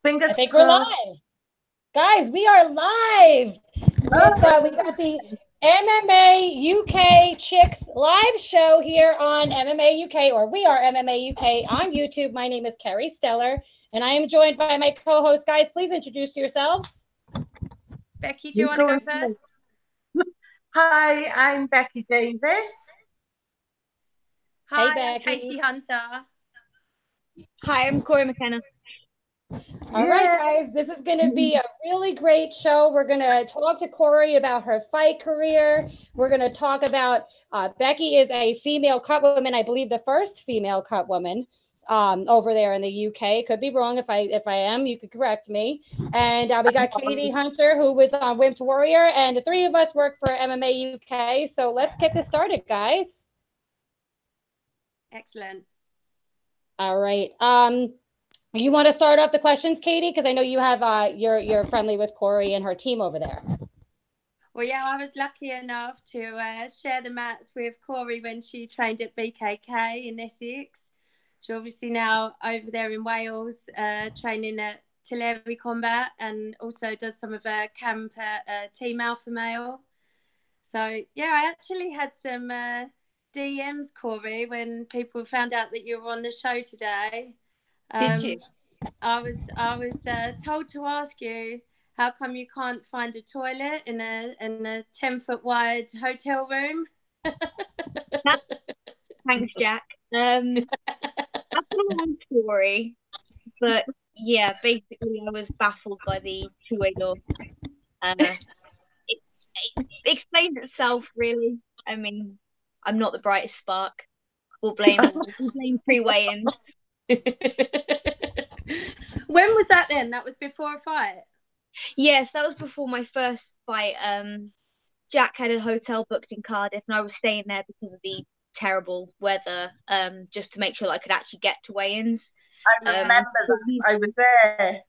I Fingers think we're crossed. live. Guys, we are live with we got the MMA UK Chicks live show here on MMA UK, or we are MMA UK on YouTube. My name is Carrie Stellar, and I am joined by my co-host. Guys, please introduce yourselves. Becky, do you want to go first? Hi, I'm Becky Davis. Hi, Hey, I'm Becky. Katie Hunter. Hi, I'm Corey McKenna. All right, guys, this is going to be a really great show. We're going to talk to Corey about her fight career. We're going to talk about Becky is a female cut woman, I believe the first female cut woman over there in the UK. Could be wrong. If I am, you could correct me. And we got Katie Hunter, who was on Wimped Warrior, and the three of us work for MMA UK. So let's get this started, guys. Excellent. All right. You want to start off the questions, Katie? Because I know you have you're friendly with Corey and her team over there. Well, yeah, I was lucky enough to share the mats with Corey when she trained at BKK in Essex. She's obviously now over there in Wales, training at Artillery Combat, and also does some of her camp at Team Alpha Male. So yeah, I actually had some DMs, Corey, when people found out that you were on the show today. Did you? I was told to ask you, how come you can't find a toilet in a 10-foot wide hotel room? Thanks, Jack. That's a long story, but yeah, basically I was baffled by the two-way door. It explains itself, really. I mean, I'm not the brightest spark. We'll blame pre-weigh-in. When was that then? That was before a fight? Yes, that was before my first fight. Jack had a hotel booked in Cardiff, and I was staying there because of the terrible weather, just to make sure that I could actually get to weigh-ins. I remember that. I was there.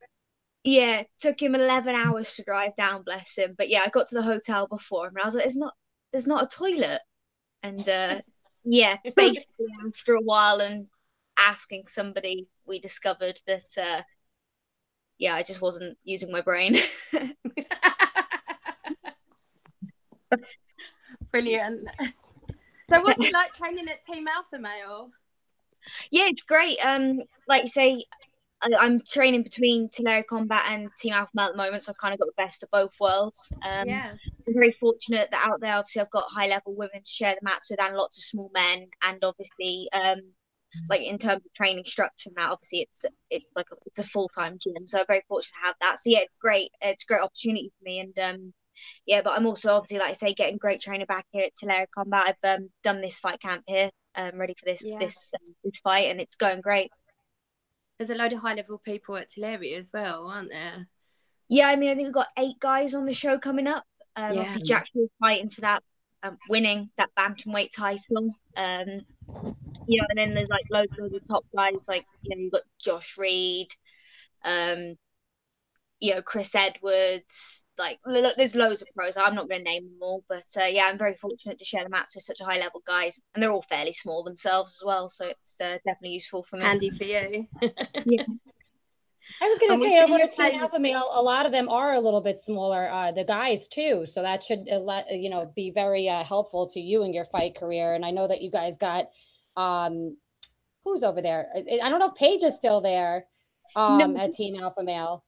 Yeah, it took him 11 hours to drive down, bless him. But yeah, I got to the hotel before him, and I was like, there's not a toilet. And yeah, basically after a while and asking somebody, we discovered that yeah, I just wasn't using my brain. Brilliant. So what's it like training at Team Alpha Male? Yeah, it's great. Like you say, I'm training between Artillery Combat and Team Alpha Male at the moment, so I've kind of got the best of both worlds. Yeah. I'm very fortunate that out there, obviously, I've got high level women to share the mats with, and lots of small men, and obviously, like in terms of training structure now, obviously it's a full-time gym, so I'm very fortunate to have that. So yeah, it's great. It's a great opportunity for me, and yeah, but I'm also obviously, like I say, getting great training back here at Artillery Combat. I've done this fight camp here, ready for this fight, and it's going great. There's a load of high-level people at Artillery as well, aren't there? Yeah, I mean, I think we've got 8 guys on the show coming up. Obviously, Jack's fighting for that, winning that bantamweight title. You know, and then there's like loads of the top guys, like, you know, you've got Josh Reed, you know, Chris Edwards. Like, there's loads of pros. I'm not going to name them all, but yeah, I'm very fortunate to share the mats with such a high level guys, and they're all fairly small themselves as well, so it's definitely useful for me. Handy for you. Yeah. I was going to say, over at Team Alpha Male, a lot of them are a little bit smaller, the guys too. So that should, you know, be very helpful to you in your fight career. And I know that you guys got, who's over there? I don't know if Paige is still there No. at Team Alpha Male.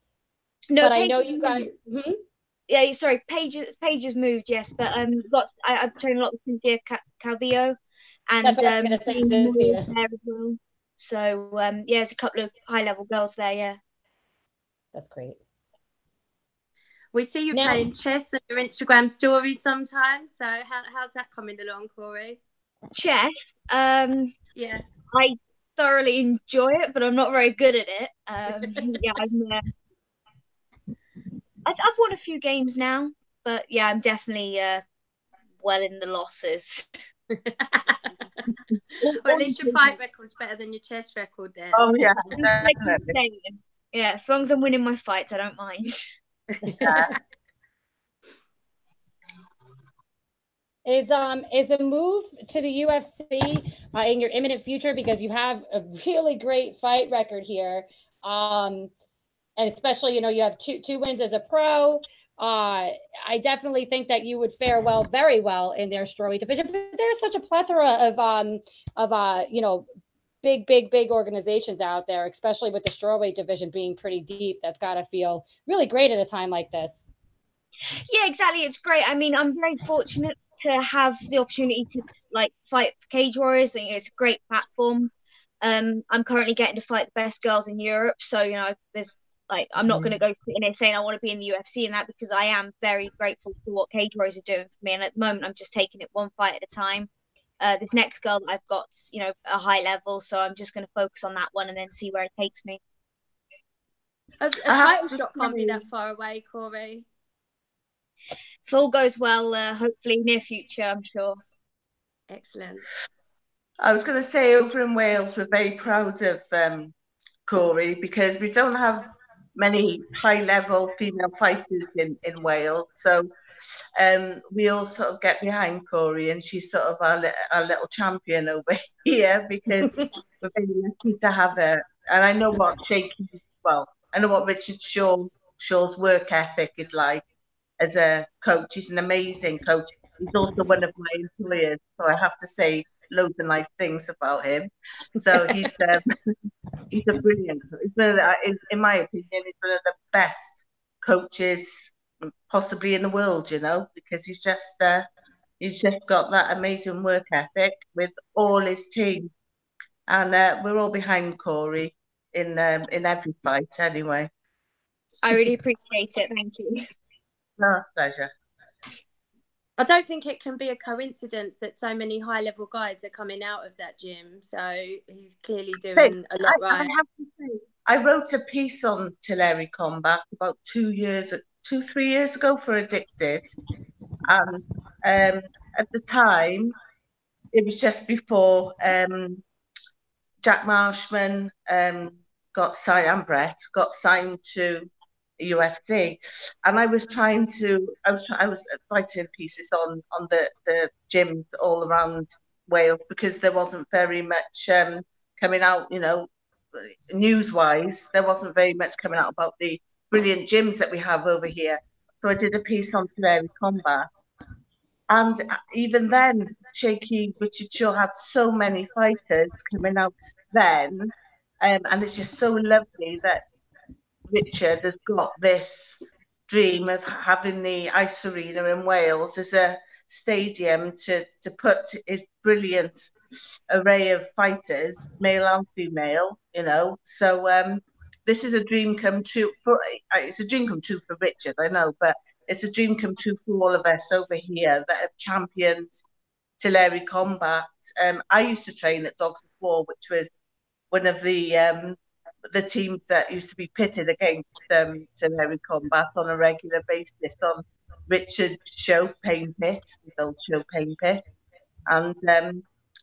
No, but Paige, I know you guys. Yeah, sorry, Paige has moved, yes, but I've trained a lot with Cynthia Calvillo, and That's what I was going to say, Cynthia. There as well. So yeah, there's a couple of high level girls there. Yeah. That's great. We see you playing chess on your Instagram stories sometimes. So how's that coming along, Corey? Chess? Yeah. I thoroughly enjoy it, but I'm not very good at it. Yeah, I've won a few games now, but yeah, I'm definitely well in the losses. Well, at least your fight record's better than your chess record then. Oh yeah, yeah. As long as I'm winning my fights, I don't mind. Yeah. Is a move to the UFC in your imminent future, because you have a really great fight record here? and especially, you know, you have two wins as a pro. I definitely think that you would fare very well in their strawweight division. But there's such a plethora of you know, big organizations out there, especially with the strawweight division being pretty deep. That's got to feel really great at a time like this. Yeah, exactly. It's great. I mean, I'm very fortunate to have the opportunity to like fight for Cage Warriors. And it's a great platform. I'm currently getting to fight the best girls in Europe, so you know, there's like I'm not going to go sitting there saying I want to be in the UFC and that, because I am very grateful for what Cage Warriors are doing for me. And at the moment, I'm just taking it one fight at a time. This next girl that I've got, you know, a high level, so I'm just going to focus on that one and then see where it takes me. A title shot can't be that far away, Corey. If all goes well, hopefully near future, I'm sure. Excellent. I was going to say, over in Wales, we're very proud of Corey, because we don't have many high-level female fighters in Wales. So we all sort of get behind Corey, and she's sort of our little champion over here, because we're very lucky to have her. And I know what I know what Richard Shaw's work ethic is like as a coach. He's an amazing coach. He's also one of my employers, so I have to say loads of nice things about him. So he's a brilliant. In my opinion, he's one of the best coaches possibly in the world. You know, because he's just got that amazing work ethic with all his team, and we're all behind Corey in every fight. Anyway, I really appreciate it. Thank you. No, pleasure. I don't think it can be a coincidence that so many high-level guys are coming out of that gym. So he's clearly doing a lot right. I have to say, I wrote a piece on Tulare Combat about 3 years ago for Addicted. And at the time, it was just before Jack Marshman got signed to UFC, and I was writing pieces on the gyms all around Wales, because there wasn't very much coming out, you know, news wise. There wasn't very much coming out about the brilliant gyms that we have over here. So I did a piece on Tulare Combat, and even then, Shaky Richard Shaw had so many fighters coming out then, and it's just so lovely that Richard has got this dream of having the Ice Arena in Wales as a stadium to put his brilliant array of fighters, male and female, you know. So this is a dream come true it's a dream come true for Richard, I know, but it's a dream come true for all of us over here that have championed Tulare Combat. I used to train at Dogs of War, which was one of the teams that used to be pitted against Tulare Combat on a regular basis on Richard's show, Pain Pit, his old show, Pain Pit. And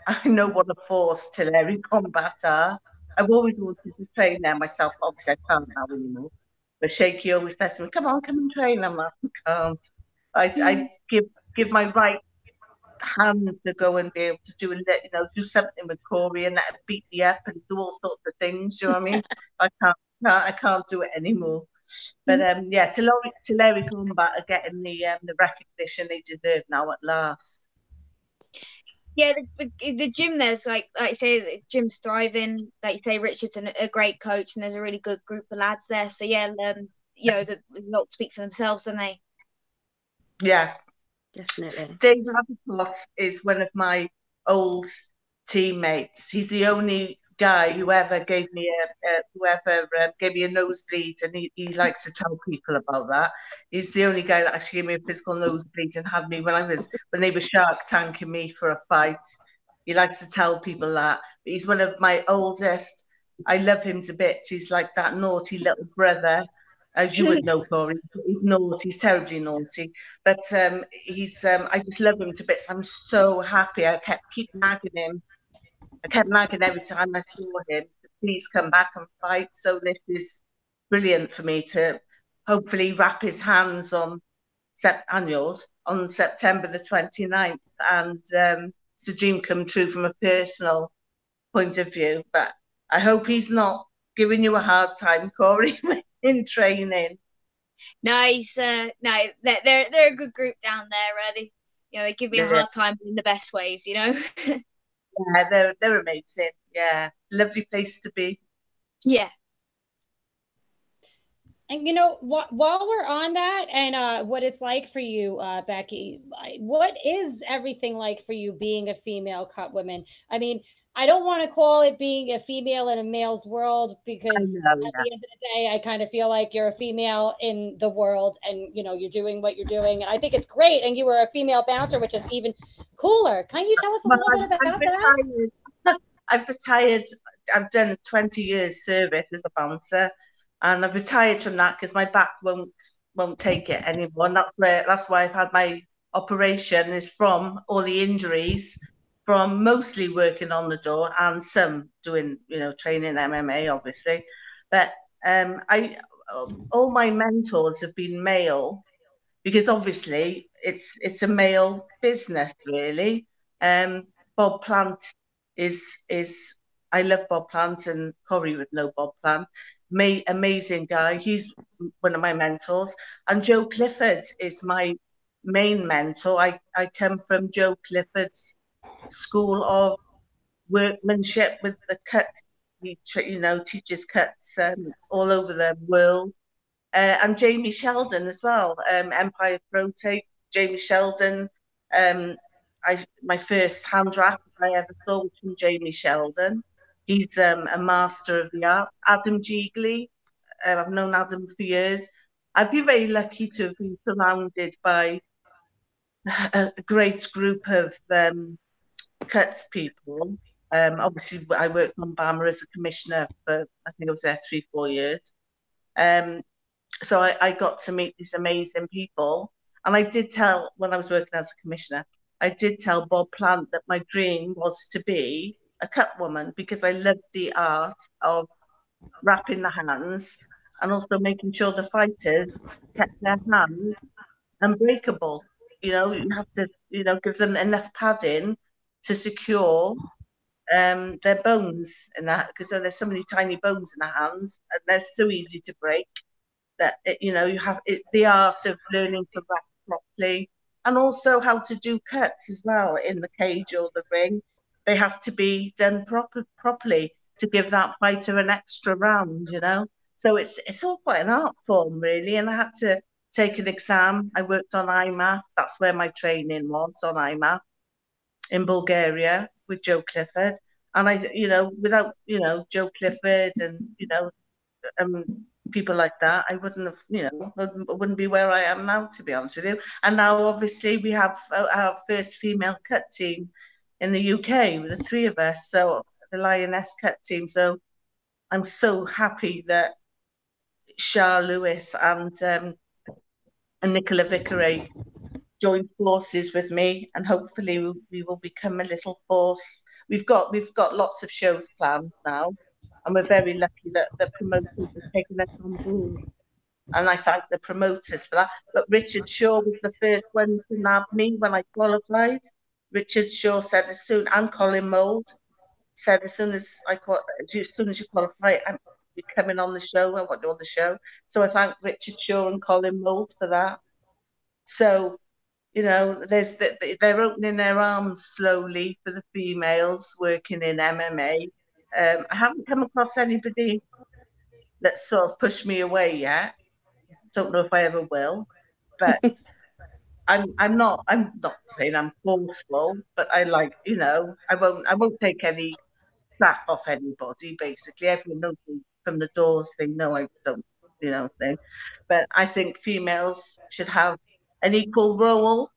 I know what a force Tulare Combat are. I've always wanted to train there myself. Obviously, I can't now anymore. But Shaky always says to me, come and train. I'm like, I can't. I give my right hand to go and be able to do something with Corey and let her beat me up and do all sorts of things. You know what I mean? I can't do it anymore. But yeah, Tulare Combat are getting the recognition they deserve now at last. Yeah, the gym there's like I say, the gym's thriving. Like you say, Richard's a great coach, and there's a really good group of lads there. So yeah, you know, the lot speak for themselves, don't they? Yeah, definitely. Dave Rabicoff is one of my old teammates. He's the only guy who ever gave me a nosebleed, and he likes to tell people about that. He's the only guy that actually gave me a physical nosebleed and had me when they were Shark Tanking me for a fight. He liked to tell people that. But he's one of my oldest. I love him to bits. He's like that naughty little brother, as you would know, Corey. He's naughty, he's terribly naughty. But I just love him to bits. I'm so happy. I keep nagging him. I kept nagging every time I saw him, please come back and fight. So this is brilliant for me to hopefully wrap his hands on September the 29th. And it's a dream come true from a personal point of view. But I hope he's not giving you a hard time, Corey, in training. Nice. No, they're a good group down there. They give me a hard time in the best ways. Yeah, they're amazing. Yeah, lovely place to be. Yeah. And while we're on that, and what it's like for you, Becky, what is everything like for you being a female cut woman? I mean, I don't want to call it being a female in a male's world, because at the end of the day, I kind of feel like you're a female in the world, and you're doing what you're doing, and I think it's great. And you were a female bouncer, which is even cooler. Can you tell us a little bit about that? I've retired. I've done 20 years service as a bouncer, and I've retired from that because my back won't take it anymore. And that's why I've had my operation, is from all the injuries from mostly working on the door and some doing, training MMA, obviously. But all my mentors have been male, because obviously it's a male business, really. Bob Plant is I love Bob Plant, and Corey would know Bob Plant. Amazing guy. He's one of my mentors. And Joe Clifford is my main mentor. I come from Joe Clifford's school of workmanship with the cut. He teaches cuts all over the world. And Jamie Sheldon as well, Empire Pro Tape. Jamie Sheldon, my first hand wrap I ever saw was from Jamie Sheldon. He's a master of the art. Adam Jigley, I've known Adam for years. I've been very lucky to have been surrounded by a great group of cuts people. Obviously, I worked on BAMA as a commissioner for, I think I was there 3-4 years. So I got to meet these amazing people. And I did tell, when I was working as a commissioner, I did tell Bob Plant that my dream was to be a cut woman, because I loved the art of wrapping the hands and also making sure the fighters kept their hands unbreakable. You have to, give them enough padding to secure their bones in that, because there's so many tiny bones in the hands and they're so easy to break. That you have the art of learning to wrap properly, and also how to do cuts as well in the cage or the ring. They have to be done properly to give that fighter an extra round. So it's all quite an art form, really. And I had to take an exam. I worked on IMAF. That's where my training was, on IMAF in Bulgaria with Joe Clifford. And without Joe Clifford and people like that, I wouldn't have, wouldn't be where I am now, to be honest with you. And now, obviously, we have our first female cut team in the UK with the 3 of us, so the Lioness cut team. So I'm so happy that Shah Lewis and Nicola Vickeray joined forces with me, and hopefully we will become a little force. We've got lots of shows planned now, and we're very lucky that the promoters have taken us on board. And I thank the promoters for that. But Richard Shaw was the first one to nab me when I qualified. Richard Shaw said and Colin Mould said, as soon as you qualify, you're coming on the show. I want you on the show. So I thank Richard Shaw and Colin Mould for that. So, they're opening their arms slowly for the females working in MMA. I haven't come across anybody that sort of pushed me away yet. Don't know if I ever will, but I'm not saying I'm forceful, but I won't take any crap off anybody. Basically, everyone knows me from the doors. They know I don't, thing. But I think females should have an equal role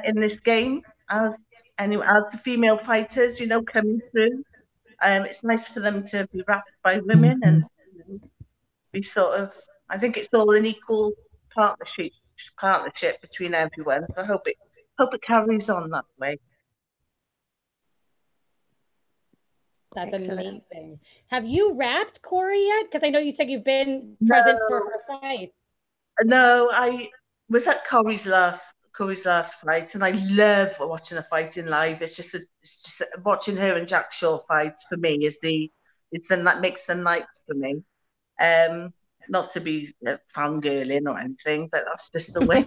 in this game as the female fighters, coming through. It's nice for them to be wrapped by women and be sort of. I think it's all an equal partnership between everyone. I hope it carries on that way. That's Excellent. Amazing. Have you wrapped Corey yet? Because I know you said you've been present for her fight. No, I was at Corey's last fight, and I love watching a fight in live. It's just watching her and Jack Shaw fight for me that makes the night for me. not to be fangirling or anything, but that's just the way.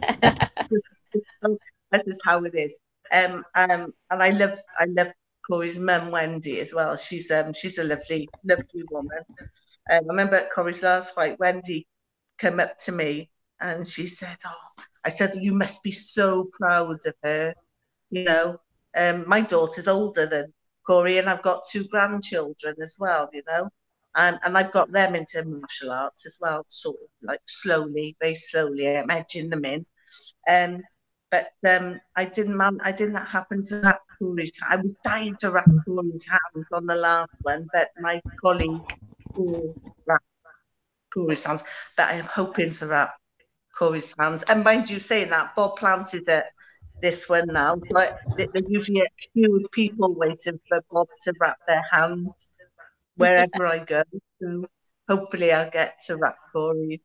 That is how it is. And I love Corey's mum, Wendy, as well. She's a lovely woman. I remember at Corey's last fight, Wendy came up to me and she said, "Oh," I said, "you must be so proud of her." You know, my daughter's older than Corey, and I've got 2 grandchildren as well. You know, and I've got them into martial arts as well, sort of like slowly, very slowly. I'm edging them in. But I didn't happen to wrap Corey's. I was dying to wrap Corey's hands on the last one, but my colleague wrapped Corey's hands. But I'm hoping to wrap Corey's hands. And mind you, saying that, Bob planted at this one now, but there's usually a queue of people waiting for Bob to wrap their hands wherever I go. So hopefully I'll get to wrap Corey.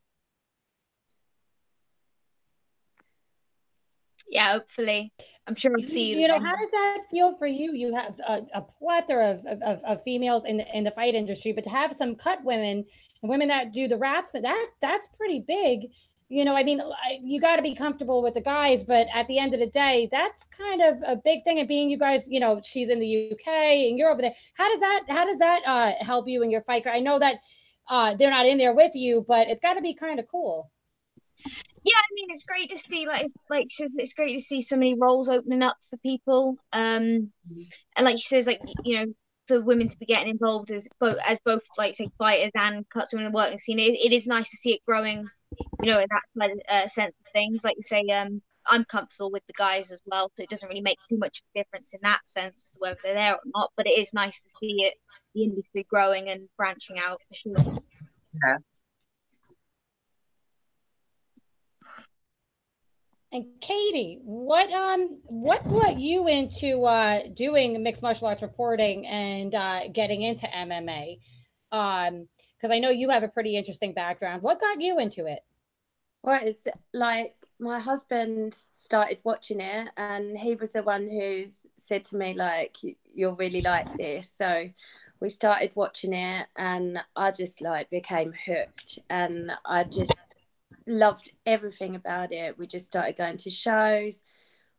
Yeah, hopefully. I'm sure I'll see you. You know, how does that feel for you? You have a plethora of females in the fight industry, but to have some cut women and women that do the raps, that's pretty big. You know, I mean, you got to be comfortable with the guys, but at the end of the day, that's kind of a big thing. And being you guys, you know, she's in the UK and you're over there. How does that help you in your fight? I know that they're not in there with you, but it's got to be kind of cool. Yeah, I mean, it's great to see it's great to see so many roles opening up for people. And like she says, like, you know, for women to be getting involved as both like say fighters and cuts women in the working scene, it is nice to see it growing, you know, in that sense of things. Like you say, I'm comfortable with the guys as well, so it doesn't really make too much of a difference in that sense as to whether they're there or not. But it is nice to see the industry growing and branching out for sure. Yeah. And Katie, what brought you into doing mixed martial arts reporting and getting into MMA? Because I know you have a pretty interesting background. What got you into it? Well, it's like my husband started watching it, and he was the one who said to me, like, "You'll really like this." So we started watching it, and I just like became hooked, and I just loved everything about it. We just started going to shows,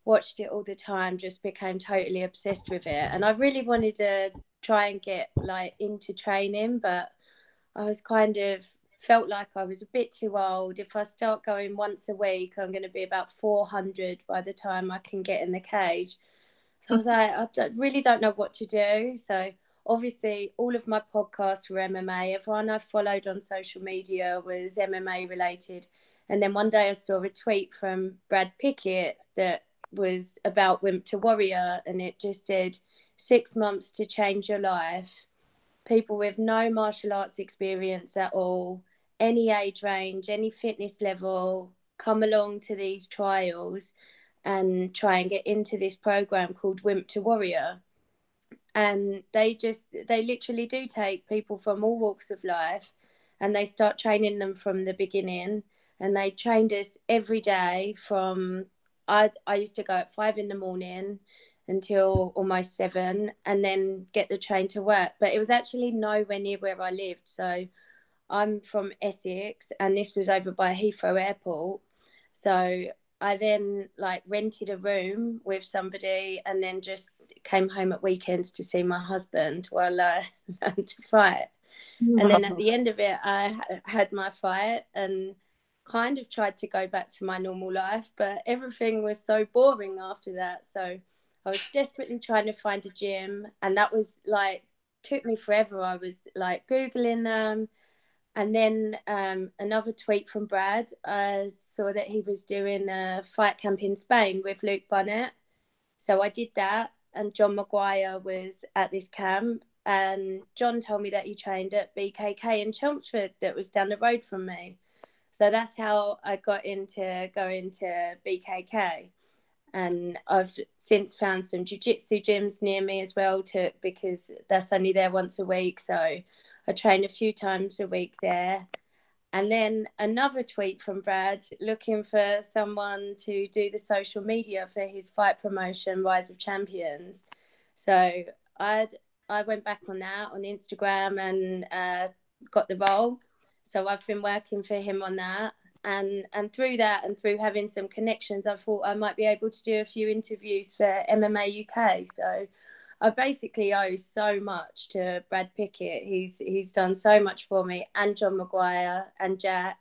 watched it all the time, just became totally obsessed with it. And I really wanted to try and get like into training, but I was kind of felt like I was a bit too old. If I start going once a week, I'm going to be about 400 by the time I can get in the cage. So I was like, really don't know what to do. So obviously all of my podcasts were MMA. Everyone I followed on social media was MMA related. And then one day I saw a tweet from Brad Pickett that was about Wimp to Warrior, and it just said 6 months to change your life. People with no martial arts experience at all, any age range, any fitness level, come along to these trials and try and get into this program called Wimp to Warrior. And they literally do take people from all walks of life, and they start training them from the beginning. And they trained us every day from I used to go at 5 a.m. until almost 7, and then get the train to work. But it was actually nowhere near where I lived. So I'm from Essex, and this was over by Heathrow Airport. So I then like rented a room with somebody, and then just came home at weekends to see my husband while I learned to fight. And then at the end of it, I had my fight and kind of tried to go back to my normal life, but everything was so boring after that. So I was desperately trying to find a gym, and that was like, took me forever. I was like Googling them. And then another tweet from Brad, I saw that he was doing a fight camp in Spain with Luke Barnett. So I did that, and John Maguire was at this camp, and John told me that he trained at BKK in Chelmsford that was down the road from me. So that's how I got into going to BKK. And I've since found some jiu-jitsu gyms near me as well, because that's only there once a week. So I train a few times a week there. And then another tweet from Brad looking for someone to do the social media for his fight promotion, Rise of Champions. So I went back on that on Instagram and got the role. So I've been working for him on that. And through that and through having some connections, I thought I might be able to do a few interviews for MMA UK. So I basically owe so much to Brad Pickett. He's done so much for me, and John Maguire and Jack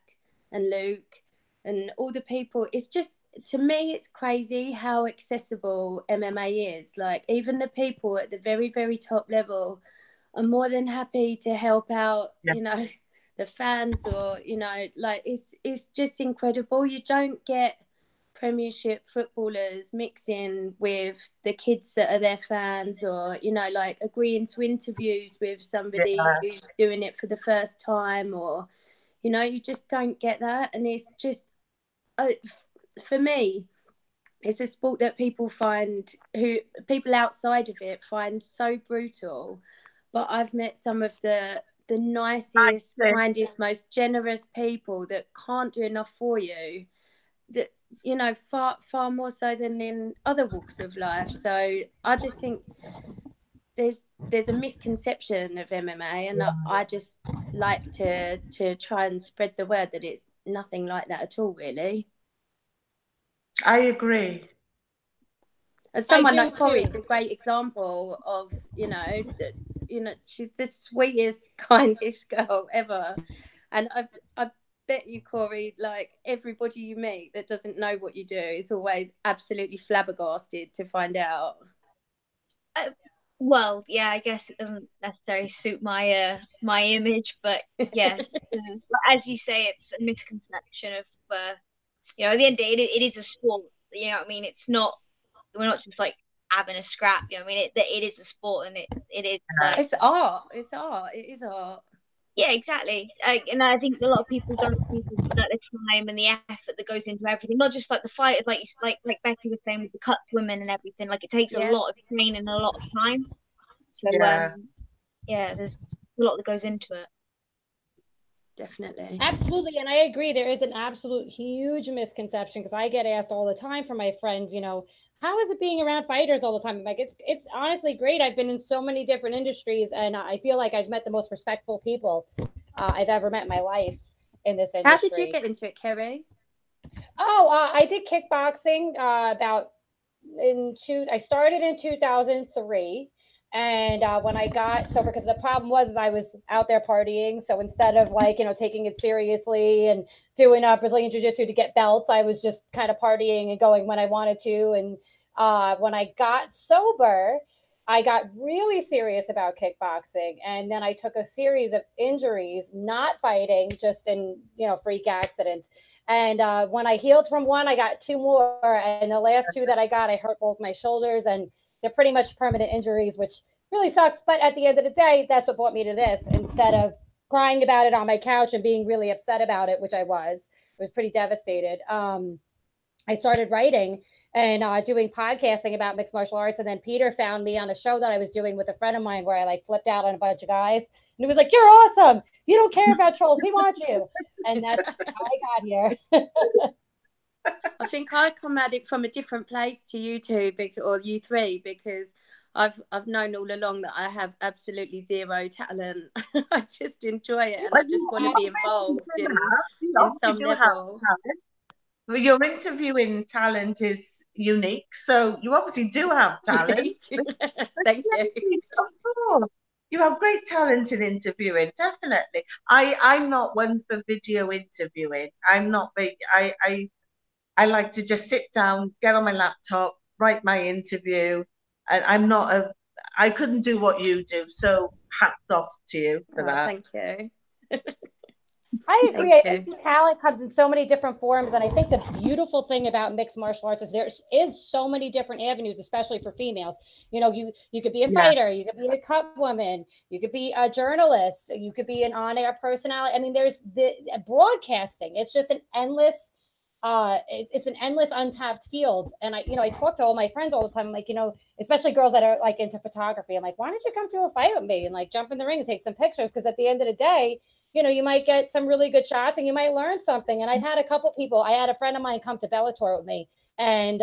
and Luke and all the people. It's just, to me, it's crazy how accessible MMA is. Like, even the people at the very, very top level are more than happy to help out, you know, the fans, or, you know, like, it's just incredible. You don't get Premiership footballers mixing with the kids that are their fans, or, you know, like agreeing to interviews with somebody who's doing it for the first time, or, you know, you just don't get that. And it's just, for me, it's a sport that people outside of it find so brutal. But I've met some of the nicest, kindest, most generous people that can't do enough for you, that, you know, far more so than in other walks of life. So I just think there's a misconception of MMA, and I just like to try and spread the word that it's nothing like that at all, really. I agree. As someone like Corey is a great example of, you know, she's the sweetest, kindest girl ever. And I bet you, Corey, like, everybody you meet that doesn't know what you do is always absolutely flabbergasted to find out. Well, yeah, I guess it doesn't necessarily suit my my image, but yeah, as you say, it's a misconception of, you know, at the end of the day, it is a sport. You know what I mean? It's not, we're not just like having a scrap. You know what I mean? It is a sport, and it is like, it's art. It's art. It is art. Yeah, exactly. And I think a lot of people don't think about the time and the effort that goes into everything. Not just like the fight, like Becky was saying with the cut women and everything. Like, it takes a lot of training and a lot of time. So yeah, there's a lot that goes into it. Definitely. Absolutely. And I agree. There is an absolute huge misconception, because I get asked all the time from my friends, you know, how is it being around fighters all the time? I'm like, it's honestly great. I've been in so many different industries, and I feel like I've met the most respectful people I've ever met in my life in this industry. How did you get into it, Kerry? Oh, I did kickboxing I started in 2003. And when I got sober, because the problem was I was out there partying. So instead of, like, you know, taking it seriously and doing Brazilian Jiu-Jitsu to get belts, I was just kind of partying and going when I wanted to. And when I got sober, I got really serious about kickboxing. And then I took a series of injuries, not fighting, just in, you know, freak accidents. And when I healed from one, I got two more. And the last two that I got, I hurt both my shoulders, and they're pretty much permanent injuries, which really sucks. But at the end of the day, that's what brought me to this. Instead of crying about it on my couch and being really upset about it, which I was pretty devastated. I started writing and doing podcasting about mixed martial arts. And then Peter found me on a show that I was doing with a friend of mine where I, like, flipped out on a bunch of guys. And he was like, "You're awesome. You don't care about trolls. We want you." And that's how I got here. I think I come at it from a different place to you two, or you three, because I've known all along that I have absolutely zero talent. I just enjoy it, and I just want to be involved in some level. Well, your interviewing talent is unique, so you obviously do have talent. Thank you. You have great talent in interviewing, definitely. I'm not one for video interviewing. I'm not big. I like to just sit down, get on my laptop, write my interview, and I couldn't do what you do. So hats off to you for that. Thank you. I agree. I think talent comes in so many different forms. And I think the beautiful thing about mixed martial arts is there is so many different avenues, especially for females. You know, you could be a fighter, you could be a cut woman, you could be a journalist, you could be an on-air personality. I mean, there's the broadcasting. It's just an endless it's an endless untapped field. And I talk to all my friends all the time. I'm like, especially girls that are like into photography. I'm like, why don't you come to a fight with me and like jump in the ring and take some pictures? Because at the end of the day, you might get some really good shots and you might learn something. And I've had a couple people, I had a friend of mine come to Bellator with me, and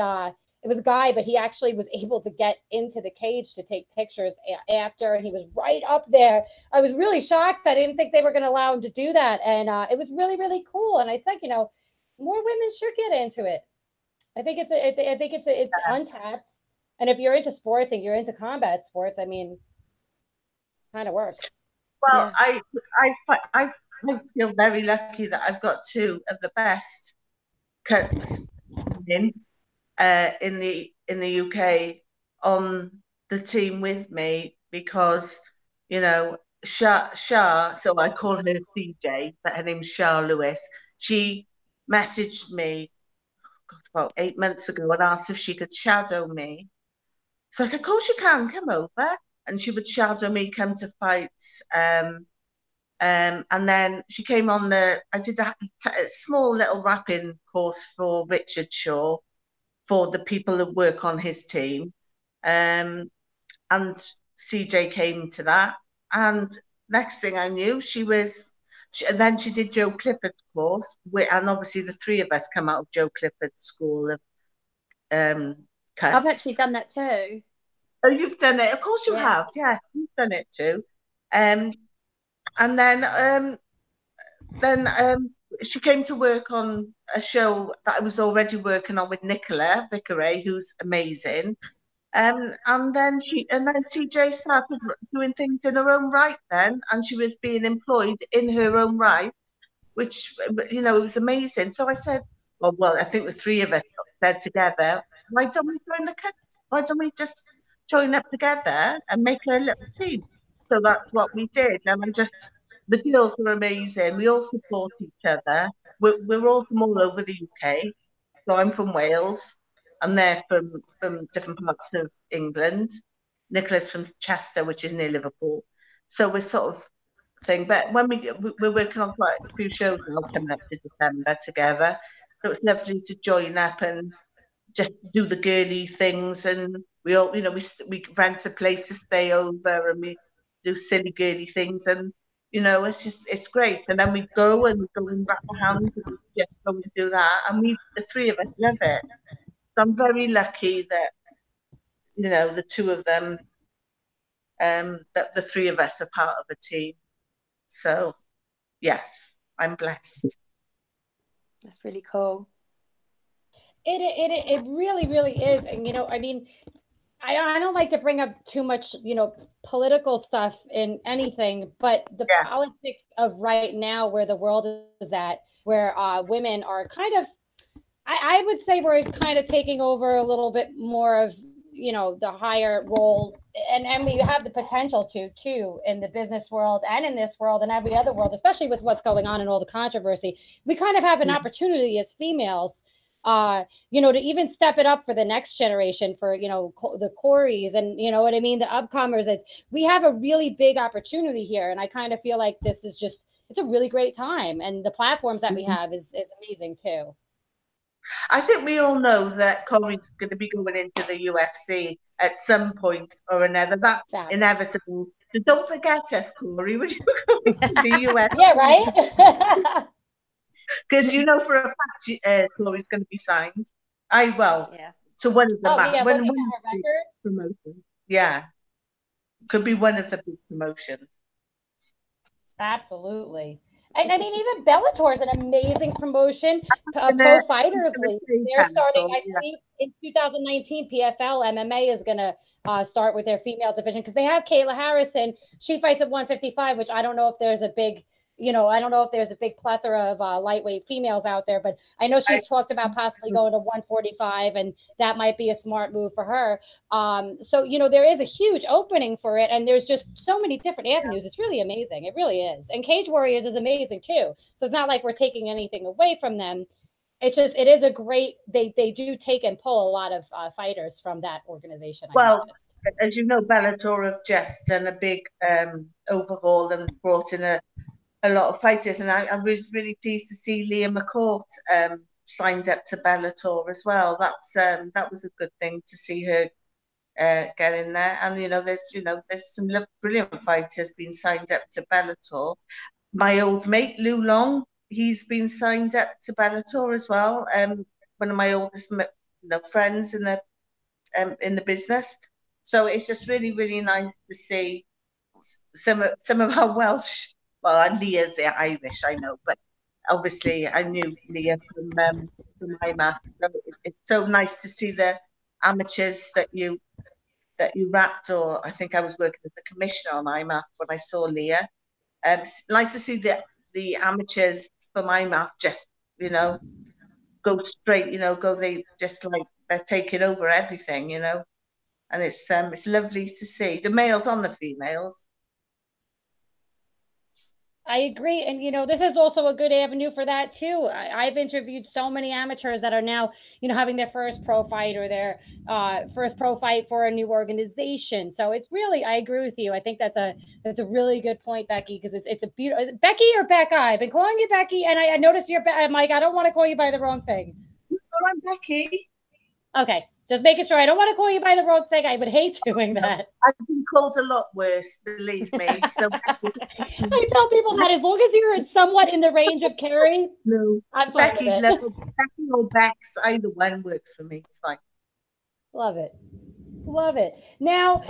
it was a guy, but he actually was able to get into the cage to take pictures after, and he was right up there. I was really shocked. I didn't think they were going to allow him to do that, and it was really, really cool. And I said, more women should get into it. I think it's untapped. And if you're into sports and you're into combat sports, I mean, kind of works. Well, yeah. I feel very lucky that I've got two of the best cooks in the UK on the team with me, because Shah, so I call her CJ, but her name's Shah Lewis. She messaged me about 8 months ago and asked if she could shadow me. So I said, of course you can, come over. And she would shadow me, come to fights. And then she came on I did a small little rapping course for Richard Shaw for the people that work on his team. And CJ came to that. And next thing I knew, and then she did Joe Clifford's course. And obviously the three of us come out of Joe Clifford's school of cuts. I've actually done that too. Oh, you've done it? Of course you have. Yeah, you've done it too. And then she came to work on a show that I was already working on with Nicola Vickeray, who's amazing. And then CJ started doing things in her own right then, and she was being employed in her own right, which, it was amazing. So I said, well, I think the three of us said together, why don't we join the cuts? Why don't we just join up together and make a little team? So that's what we did. And the girls were amazing. We all support each other. We're all from all over the UK. So I'm from Wales, and they're from different parts of England. Nicola's from Chester, which is near Liverpool. So we're sort of thing. But when we're working on quite a few shows now coming up to December together. So it's lovely to join up and just do the girly things, and we all, we rent a place to stay over, and we do silly girly things, and it's great. And then we go and wrap our hands and we just go and do that, and the three of us love it. So I'm very lucky that the two of them, that the three of us are part of a team. So yes, I'm blessed. That's really cool. It really, really is. And, I mean, I don't like to bring up too much, political stuff in anything, but the politics of right now, where the world is at, where women are kind of, I would say we're kind of taking over a little bit more of, the higher role. And we have the potential too, in the business world and in this world and every other world, especially with what's going on and all the controversy. We kind of have an opportunity as females, to even step it up for the next generation, for, the Corys and, what I mean, the upcomers. We have a really big opportunity here. And I kind of feel like this is it's a really great time. And the platforms that we have is amazing too. I think we all know that Corey's going to be going into the UFC at some point or another. That's inevitable. So don't forget us, Corey, when you go to the UFC. Yeah, right? Because for a fact Chloe's going to be signed. To one of the promotions. Yeah, could be one of the big promotions. Absolutely. And I mean, even Bellator is an amazing promotion. Pro Fighters League, they're starting, I believe, in 2019. PFL MMA is going to start with their female division, because they have Kayla Harrison. She fights at 155, which I don't know if there's a big plethora of lightweight females out there, but I know she's talked about possibly going to 145, and that might be a smart move for her. So, there is a huge opening for it, and there's just so many different avenues. It's really amazing. It really is. And Cage Warriors is amazing too. So it's not like we're taking anything away from them. It is a great, they do take and pull a lot of fighters from that organization. Well, as you know, Bellator have just done a big overhaul and brought in a lot of fighters, and I was really pleased to see Leah McCourt signed up to Bellator as well. That was a good thing to see her get in there. And there's some brilliant fighters being signed up to Bellator. My old mate Lou Long, he's been signed up to Bellator as well. One of my oldest friends in the in the business. So it's just really, really nice to see some of our Welsh. Well, Leah's Irish, I know, but obviously I knew Leah from IMAF. So it's so nice to see the amateurs that you wrapped, or I think I was working as a commissioner on IMAF when I saw Leah. It's nice to see the amateurs from IMAF just, go straight, they just like they're taking over everything, and it's lovely to see the males on the females. I agree. And, this is also a good avenue for that too. I've interviewed so many amateurs that are now, having their first pro fight or their first pro fight for a new organization. So it's really, I agree with you. I think that's a really good point, Becky, because it's a beautiful, is it Becky or Becca? I've been calling you Becky, and I noticed I'm like, I don't want to call you by the wrong thing. No, I'm Becky. Okay. Just making sure. I don't want to call you by the wrong thing. I would hate doing that. I've been called a lot worse, believe me. So I tell people that as long as you're somewhat in the range of Carrie, no, I'm fine Becky's with it. Becky or Bex, either one works for me. It's fine. Love it. Love it. Now,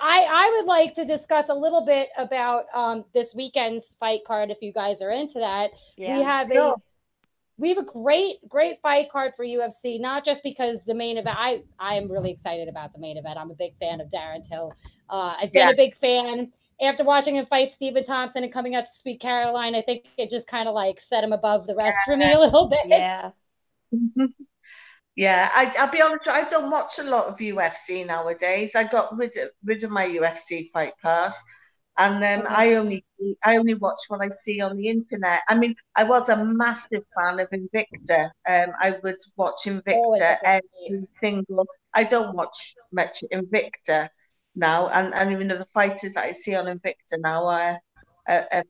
I would like to discuss a little bit about this weekend's fight card, if you guys are into that. Yeah. We have a great fight card for UFC, not just because the main event, I am really excited about the main event. I'm a big fan of Darren Till. I've been a big fan after watching him fight Stephen Thompson and coming out to Sweet Caroline. I think it just kind of like set him above the rest for me a little bit. Yeah. Yeah, I'll be honest, I don't watch a lot of UFC nowadays. I got rid of my UFC fight pass. And I only watch what I see on the internet. I mean, I was a massive fan of Invicta. I would watch Invicta every single. I don't watch much Invicta now, and even though the fighters that I see on Invicta now are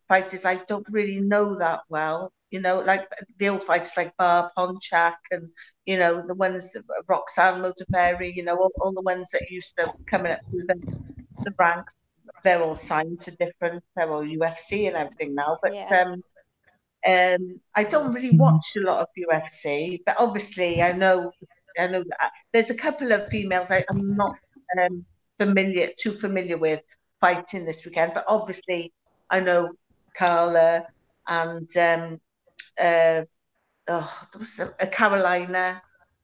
fighters I don't really know that well. Like the old fighters like Bar Ponchak and the ones that Roxanne Modafferi. All the ones that used to coming up through the ranks. They're all signed to different, they're all UFC and everything now. But I don't really watch a lot of UFC. But obviously, I know that there's a couple of females I'm not too familiar with fighting this weekend. But obviously, I know Carla and Carolina.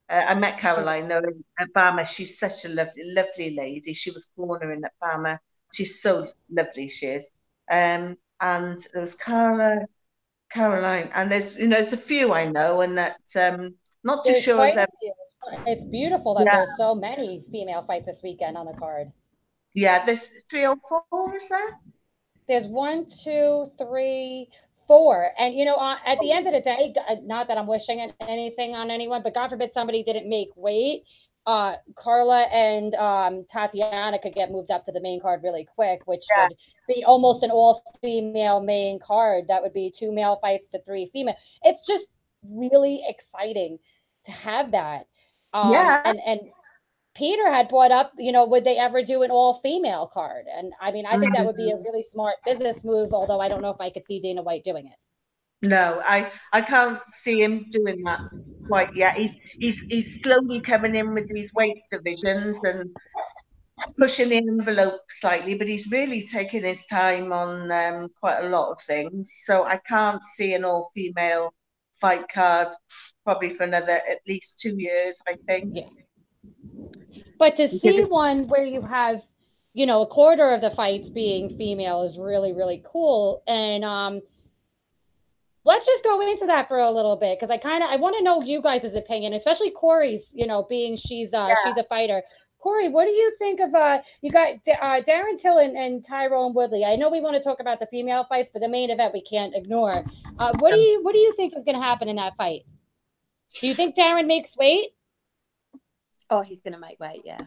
I met Carolina at Bama. She's such a lovely lady. She was cornering at Bama. She's so lovely, she is. And there was Caroline, and there's a few I know, and that not too sure of them. It's beautiful that there's so many female fights this weekend on the card. Yeah, there's 3 or 4, is there? There's 1, 2, 3, 4. And, at the end of the day, not that I'm wishing anything on anyone, but God forbid somebody didn't make weight. Carla and Tatiana could get moved up to the main card really quick, which would be almost an all-female main card. That would be 2 male fights to 3 female. It's just really exciting to have that. And Peter had brought up, would they ever do an all-female card? And I mean, I think that would be a really smart business move, although I don't know if I could see Dana White doing it. No, I can't see him doing that quite yet. He's slowly coming in with these weight divisions and pushing the envelope slightly, but he's really taking his time on quite a lot of things. So I can't see an all-female fight card probably for another at least 2 years, I think. Yeah. But to see one where you have, a quarter of the fights being female is really, really cool. And let's just go into that for a little bit, because I want to know you guys' opinion, especially Corey's, being she's a fighter. Corey, what do you think of you got Darren Till and Tyrone Woodley? I know we want to talk about the female fights, but the main event we can't ignore. What do you think is going to happen in that fight? Do you think Darren makes weight? Oh, he's going to make weight, yeah.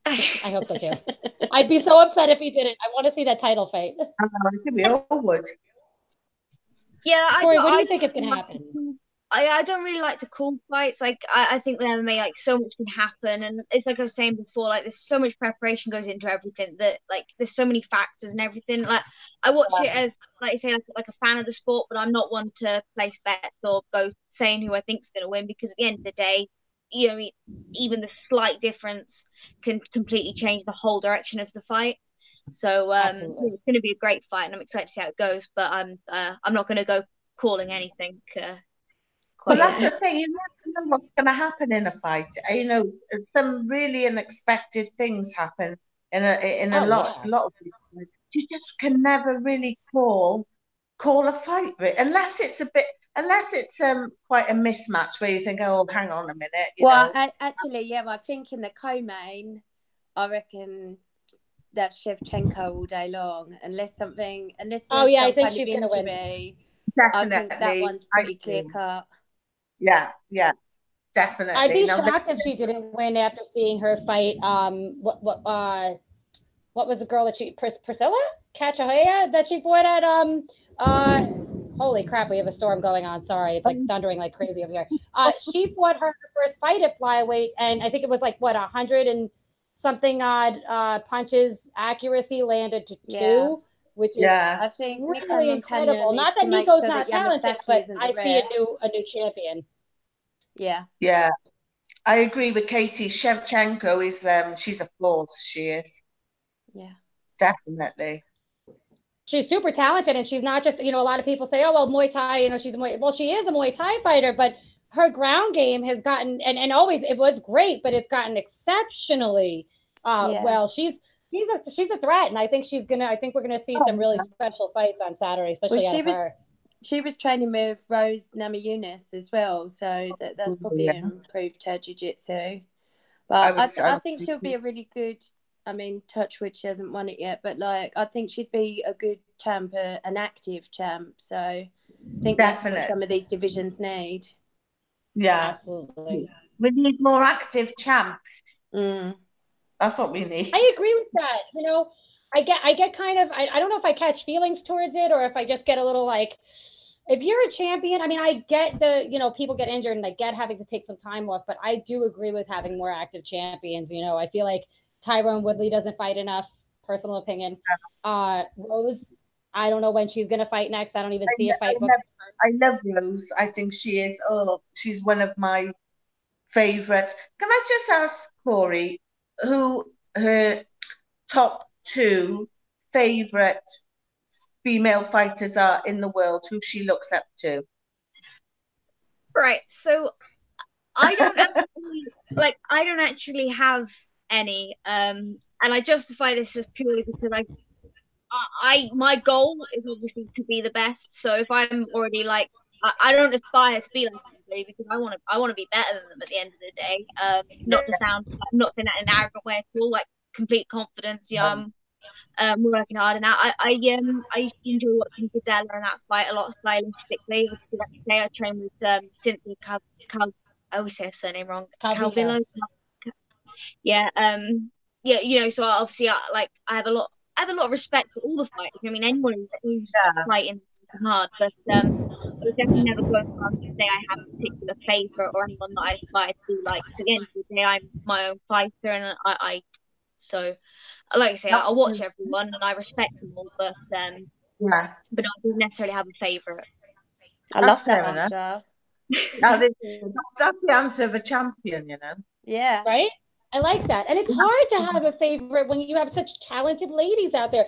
I hope so too. I'd be so upset if he didn't. I want to see that title fight. We all would. Yeah, Corey, what do you think is going to happen? I don't really like to call fights. Like I think with MMA, like so much can happen, and it's like I was saying before, like there's so much preparation goes into everything that like there's so many factors and everything. Like I watched it as like you say like a fan of the sport, but I'm not one to place bets or go saying who I think's going to win, because at the end of the day, you know, even the slight difference can completely change the whole direction of the fight. So it's going to be a great fight, and I'm excited to see how it goes. But I'm not going to go calling anything. Well, that's the thing. You never know what's going to happen in a fight. You know, some really unexpected things happen in a lot of people. You just can never really call a fight unless it's quite a mismatch where you think, oh, hang on a minute. You know? Actually, I think in the co-main, I reckon that's Shevchenko all day long, unless there's I think she's going to win. Definitely. I think that one's pretty clear cut. Yeah, definitely. I'd be shocked if she didn't win after seeing her fight. What was the girl that Priscilla Cachoeira that she fought at holy crap, we have a storm going on. Sorry, it's like thundering like crazy over here. She fought her first fight at flyweight, and I think it was like 100 and something odd punches accuracy landed to 2, which is I think really incredible. Not that Nico's not talented, but I see a new champion. Yeah, I agree with Katie. Shevchenko is she's a force. She is. Yeah, definitely. She's super talented, and she's not just, a lot of people say, oh, well, Muay Thai, she's she is a Muay Thai fighter, but her ground game has gotten, and always it was great, but it's gotten exceptionally well. She's a threat, and I think we're gonna see some really special fights on Saturday, especially out of her. She was training with Rose Namajunas as well, so that's probably improved her jiu-jitsu. But I think she'll be a really good, touch wood, she hasn't won it yet, but I think she'd be a good champ, an active champ. So I think that's what some of these divisions need. Yeah, absolutely. We need more active champs. That's what we need. I agree with that. I get kind of, I don't know if I catch feelings towards it or if I just get a little like, if you're a champion, I get people get injured and I get having to take some time off, but I do agree with having more active champions. I feel like Tyrone Woodley doesn't fight enough, personal opinion. Rose, I don't know when she's going to fight next. I don't even see a fight booked. I love Rose. I think she is, she's one of my favorites. Can I just ask Corey who her top 2 favorite female fighters are in the world, who she looks up to? Right. So I don't actually have any, and I justify this as purely because my goal is obviously to be the best. So if I'm already I don't aspire to be like anybody because I want to be better than them at the end of the day. Not to sound, I'm not saying that in an arrogant way at all. Complete confidence. We're working hard, and I used to enjoy watching Gadella and that fight a lot stylistically. Today I train with Cynthia I always say her surname wrong. Calvillo. Yeah. So obviously I have a lot of respect for all the fighters. Anyone who's fighting is hard, but I would definitely never go as far as to say I have a particular favourite or anyone that I aspire to be like. Because at the end of the day, I'm my own fighter, and so like I say, I watch everyone and I respect them all, but I don't necessarily have a favourite. I love that answer. That's the answer of a champion, Yeah. Right? I like that. And it's hard to have a favorite when you have such talented ladies out there.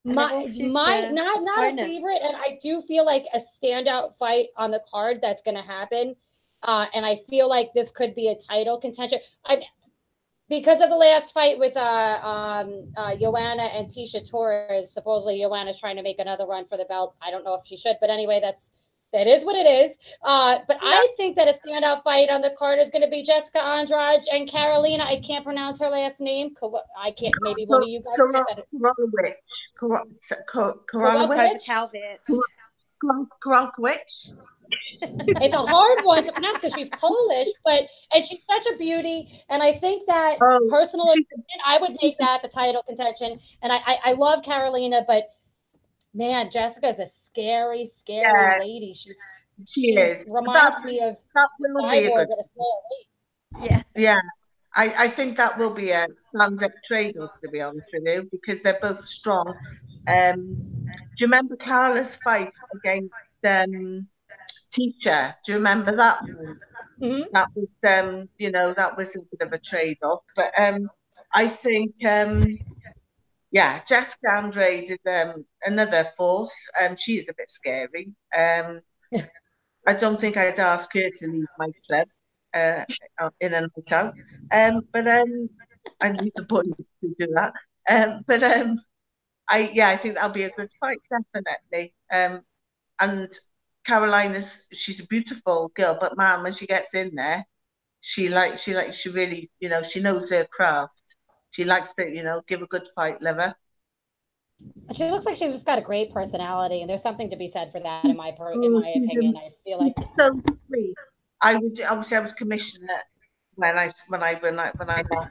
Not a favorite, and I do feel like a standout fight on the card that's going to happen. And I feel like this could be a title contention. Because of the last fight with Joanna and Tisha Torres, supposedly Joanna's trying to make another run for the belt. I don't know if she should, but anyway, that is what it is. But I think that a standout fight on the card is going to be Jessica Andrade and Carolina. I can't pronounce her last name. I can't. Maybe one of you guys Koralkiewicz. It's a hard one to pronounce because she's Polish, and she's such a beauty. And I think that personal opinion, I would take that the title contention. And I love Carolina, but man, Jessica's a scary lady. She reminds me of Cyborg at a small weight. Yeah. I think that will be a stand-up trade-off, to be honest with you, because they're both strong. Do you remember Carla's fight against Tisha? Do you remember that one? That was, that was a bit of a trade-off. But I think, Jessica Andrade is another force. She is a bit scary. I don't think I'd ask her to leave my club in a night out. But I need the boys to do that. But I think that'll be a good fight, definitely. And Carolina's, she's a beautiful girl, but man, when she gets in there, she really, she knows her craft. She likes to, give a good fight, lover. She looks like she's just got a great personality, and there's something to be said for that, in my opinion. I feel like so sweet. I was commissioner when I met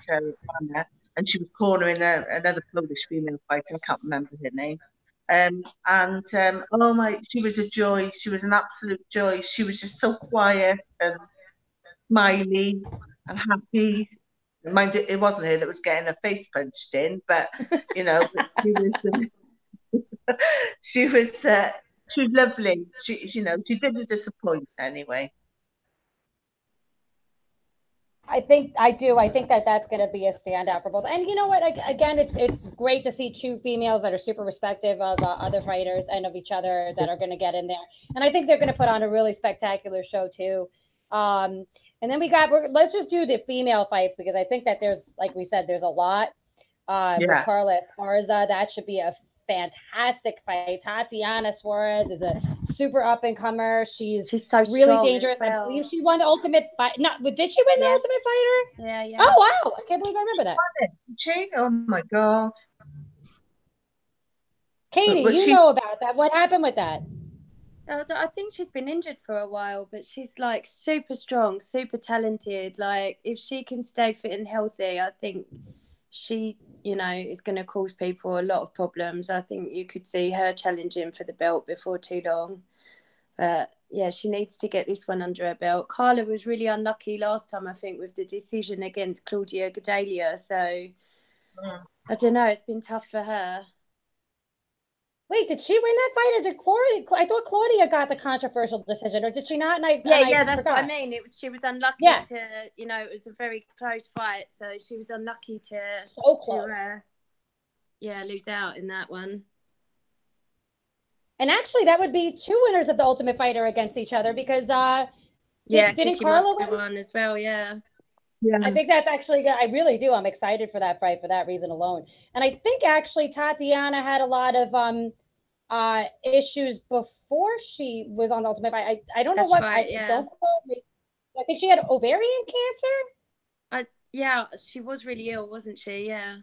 her, and she was cornering another Polish female fighter. I can't remember her name. Oh my, she was a joy. She was an absolute joy. She was just so quiet and smiley and happy. Mind it wasn't her that was getting her face punched in, but she was lovely. She didn't disappoint anyway. I think that that's going to be a standout for both. And you know what? Again, it's great to see two females that are super respective of other fighters and of each other that are going to get in there. And I think they're going to put on a really spectacular show too. And then let's just do the female fights, because I think that there's, like we said, there's a lot. With Carla Esparza, that should be a fantastic fight. Tatiana Suarez is a super up and comer. She's so really dangerous. Well. I believe she won the Ultimate Fight. Did she win the Ultimate Fighter? Yeah. Oh wow! I can't believe I remember that. She? Oh my god. Katie, you know about that. What happened with that? I think she's been injured for a while, but she's like super strong, super talented. Like if she can stay fit and healthy, I think she, is going to cause people a lot of problems. I think you could see her challenging for the belt before too long. But yeah, she needs to get this one under her belt. Carla was really unlucky last time, I think, with the decision against Claudia Gadelha. So I don't know. It's been tough for her. Wait, did she win that fight, or did Claudia? I thought Claudia got the controversial decision, or did she not? That's what I mean. She was unlucky to, it was a very close fight, so she was unlucky to lose out in that one. And actually, that would be two winners of the Ultimate Fighter against each other, because didn't Carla win one as well? Yeah. I think that's actually good. I really do. I'm excited for that fight for that reason alone. And I think actually Tatiana had a lot of issues before she was on the Ultimate Fight. I don't know what. Right, don't quote me. I think she had ovarian cancer. She was really ill, wasn't she? Yeah.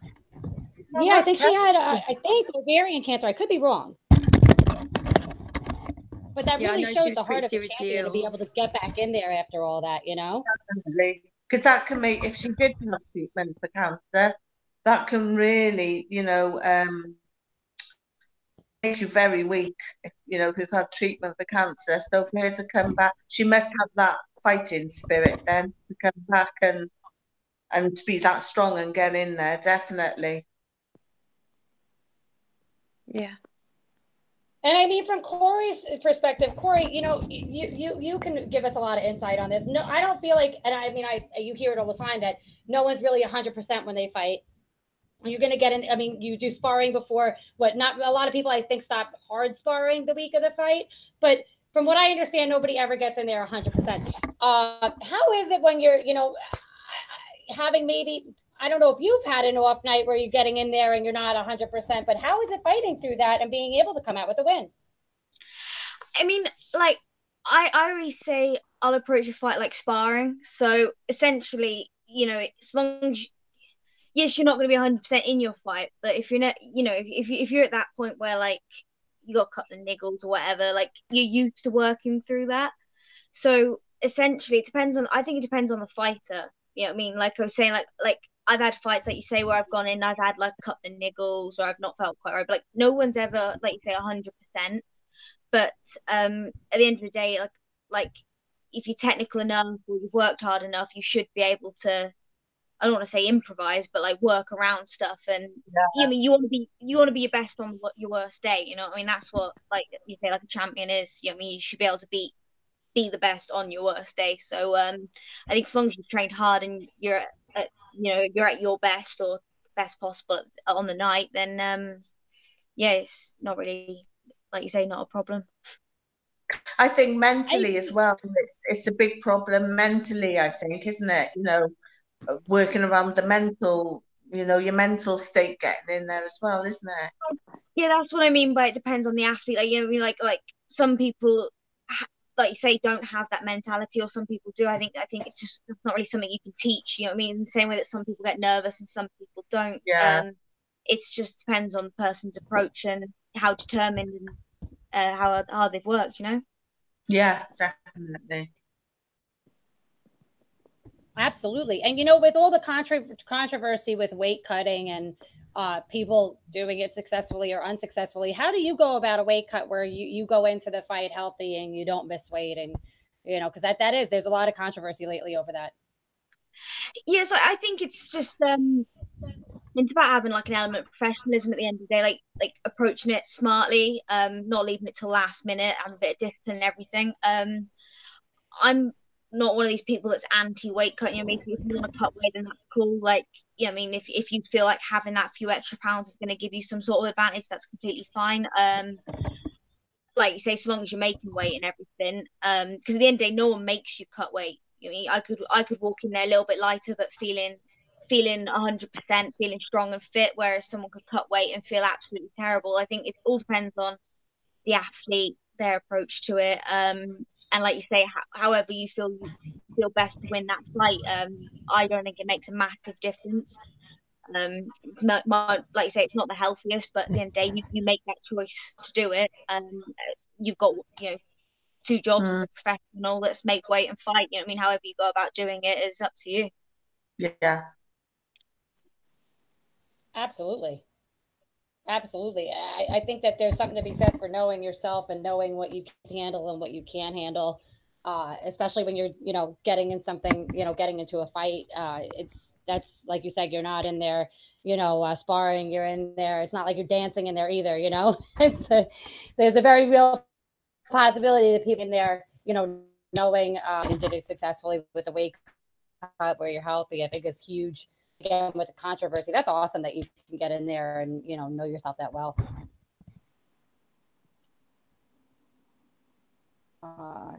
Yeah, I think she had. I think ovarian cancer. I could be wrong. But that really shows the heart of a champion to be able to get back in there after all that, Definitely. Because that can make, if she did have treatment for cancer, that can really, make you very weak, if you've had treatment for cancer. So for her to come back, she must have that fighting spirit then to come back and to be that strong and get in there, definitely. Yeah. And I mean, from Corey's perspective, Corey, you can give us a lot of insight on this. No, I don't feel like, and I mean, you hear it all the time that no one's really 100% when they fight. You're going to get in. I mean, you do sparring before not a lot of people, I think, stop hard sparring the week of the fight. But from what I understand, nobody ever gets in there 100%. How is it when you're, having maybe, I don't know if you've had an off night where you're getting in there and you're not 100%, but how is it fighting through that and being able to come out with a win? I mean, like, I always say I'll approach a fight like sparring. So essentially, as long as yes, you're not going to be 100% in your fight, but if you're not, if you're at that point where like you got cut the niggles or whatever, like you're used to working through that. So essentially, I think it depends on the fighter. You know what I mean? Like I was saying, like I've had fights, like you say, where I've gone in, I've had like cut the niggles, or I've not felt quite right. But like no one's ever, like you say, 100%. But at the end of the day, like if you're technical enough or you've worked hard enough, you should be able to. I don't want to say improvise, but like work around stuff. And you want to be your best on your worst day. You know what I mean? That's what, like you say, like a champion is. You know what I mean? You should be able to beat be the best on your worst day. So I think as long as you've trained hard and you're you're at your best or best possible on the night, then yeah, it's not really, like you say, not a problem. I think mentally as well, it's a big problem mentally, I think, isn't it? Working around the mental, your mental state getting in there as well, isn't it? Yeah, that's what I mean by it depends on the athlete. Like, I mean, like some people, like you say, don't have that mentality, or some people do. I think it's not really something you can teach. You know what I mean? In the same way that some people get nervous and some people don't. Yeah. It's just depends on the person's approach and how determined and how hard they've worked. Yeah, definitely. Absolutely. And with all the controversy with weight cutting and people doing it successfully or unsuccessfully, how do you go about a weight cut where you go into the fight healthy and you don't miss weight? And because there's a lot of controversy lately over that. Yeah, so I think it's just it's about having like an element of professionalism at the end of the day, like approaching it smartly, not leaving it till last minute, having a bit of discipline and everything. I'm not one of these people that's anti weight cutting. If you want to cut weight, then that's cool. Like, I mean, if you feel like having that few extra pounds is going to give you some sort of advantage, that's completely fine. Like you say, so long as you're making weight and everything. Because at the end of the day, no one makes you cut weight. I could walk in there a little bit lighter, but feeling 100%, feeling strong and fit, whereas someone could cut weight and feel absolutely terrible. I think it all depends on the athlete, their approach to it. And like you say, however you feel best to win that fight. I don't think it makes a massive difference. It's not, like you say, it's not the healthiest, but at the end of the day, you make that choice to do it. You've got two jobs as a professional. Let's make weight and fight. I mean, however you go about doing it is up to you. Yeah. Absolutely. I think that there's something to be said for knowing yourself and knowing what you can handle and what you can't handle, especially when you're, getting in something, getting into a fight. That's like you said, you're not in there, sparring. You're in there. It's not like you're dancing in there either. There's a very real possibility that people in there, knowing and did it successfully with the weight cut where you're healthy, I think is huge. Again, with the controversy, that's awesome that you can get in there and know yourself that well.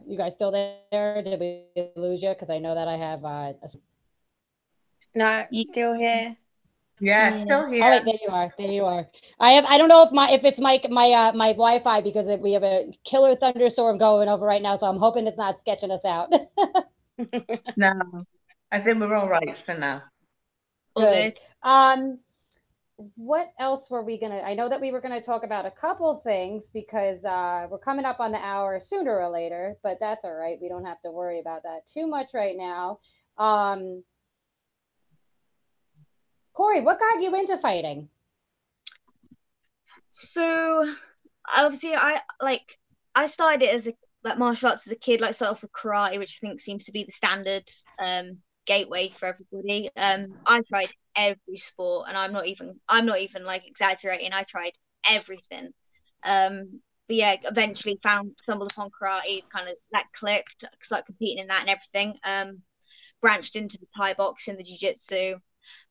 You guys still there? Did we lose you? Because I know that I have no, still here. Yeah, still here. Oh wait, there you are. I don't know if it's my Wi-Fi, because we have a killer thunderstorm going over right now, so I'm hoping it's not sketching us out. No, I think we're all right for now. Good. What else were we gonna? I know that we were gonna talk about a couple things because we're coming up on the hour sooner or later, but that's all right. We don't have to worry about that too much right now. Corey, what got you into fighting? So obviously, I started it as martial arts as a kid. Like, started off with karate, which I think seems to be the standard gateway for everybody. I tried every sport, and I'm not even like exaggerating. I tried everything. But yeah, eventually stumbled upon karate. Kind of that clicked. Started competing in that and everything. Branched into the Thai boxing, the jiu-jitsu,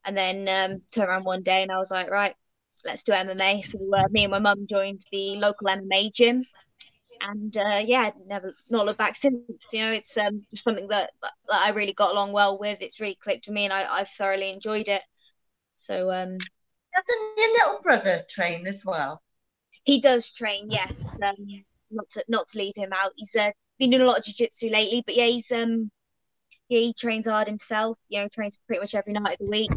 and then turned around one day and I was like, right, let's do MMA. So me and my mum joined the local MMA gym. And yeah, never not looked back since. It's something that I really got along well with. It's really clicked with me, and I've thoroughly enjoyed it. So, doesn't your little brother train as well? He does train, yes. Not to leave him out. He's been doing a lot of jiu-jitsu lately, but yeah, he trains hard himself. Trains pretty much every night of the week.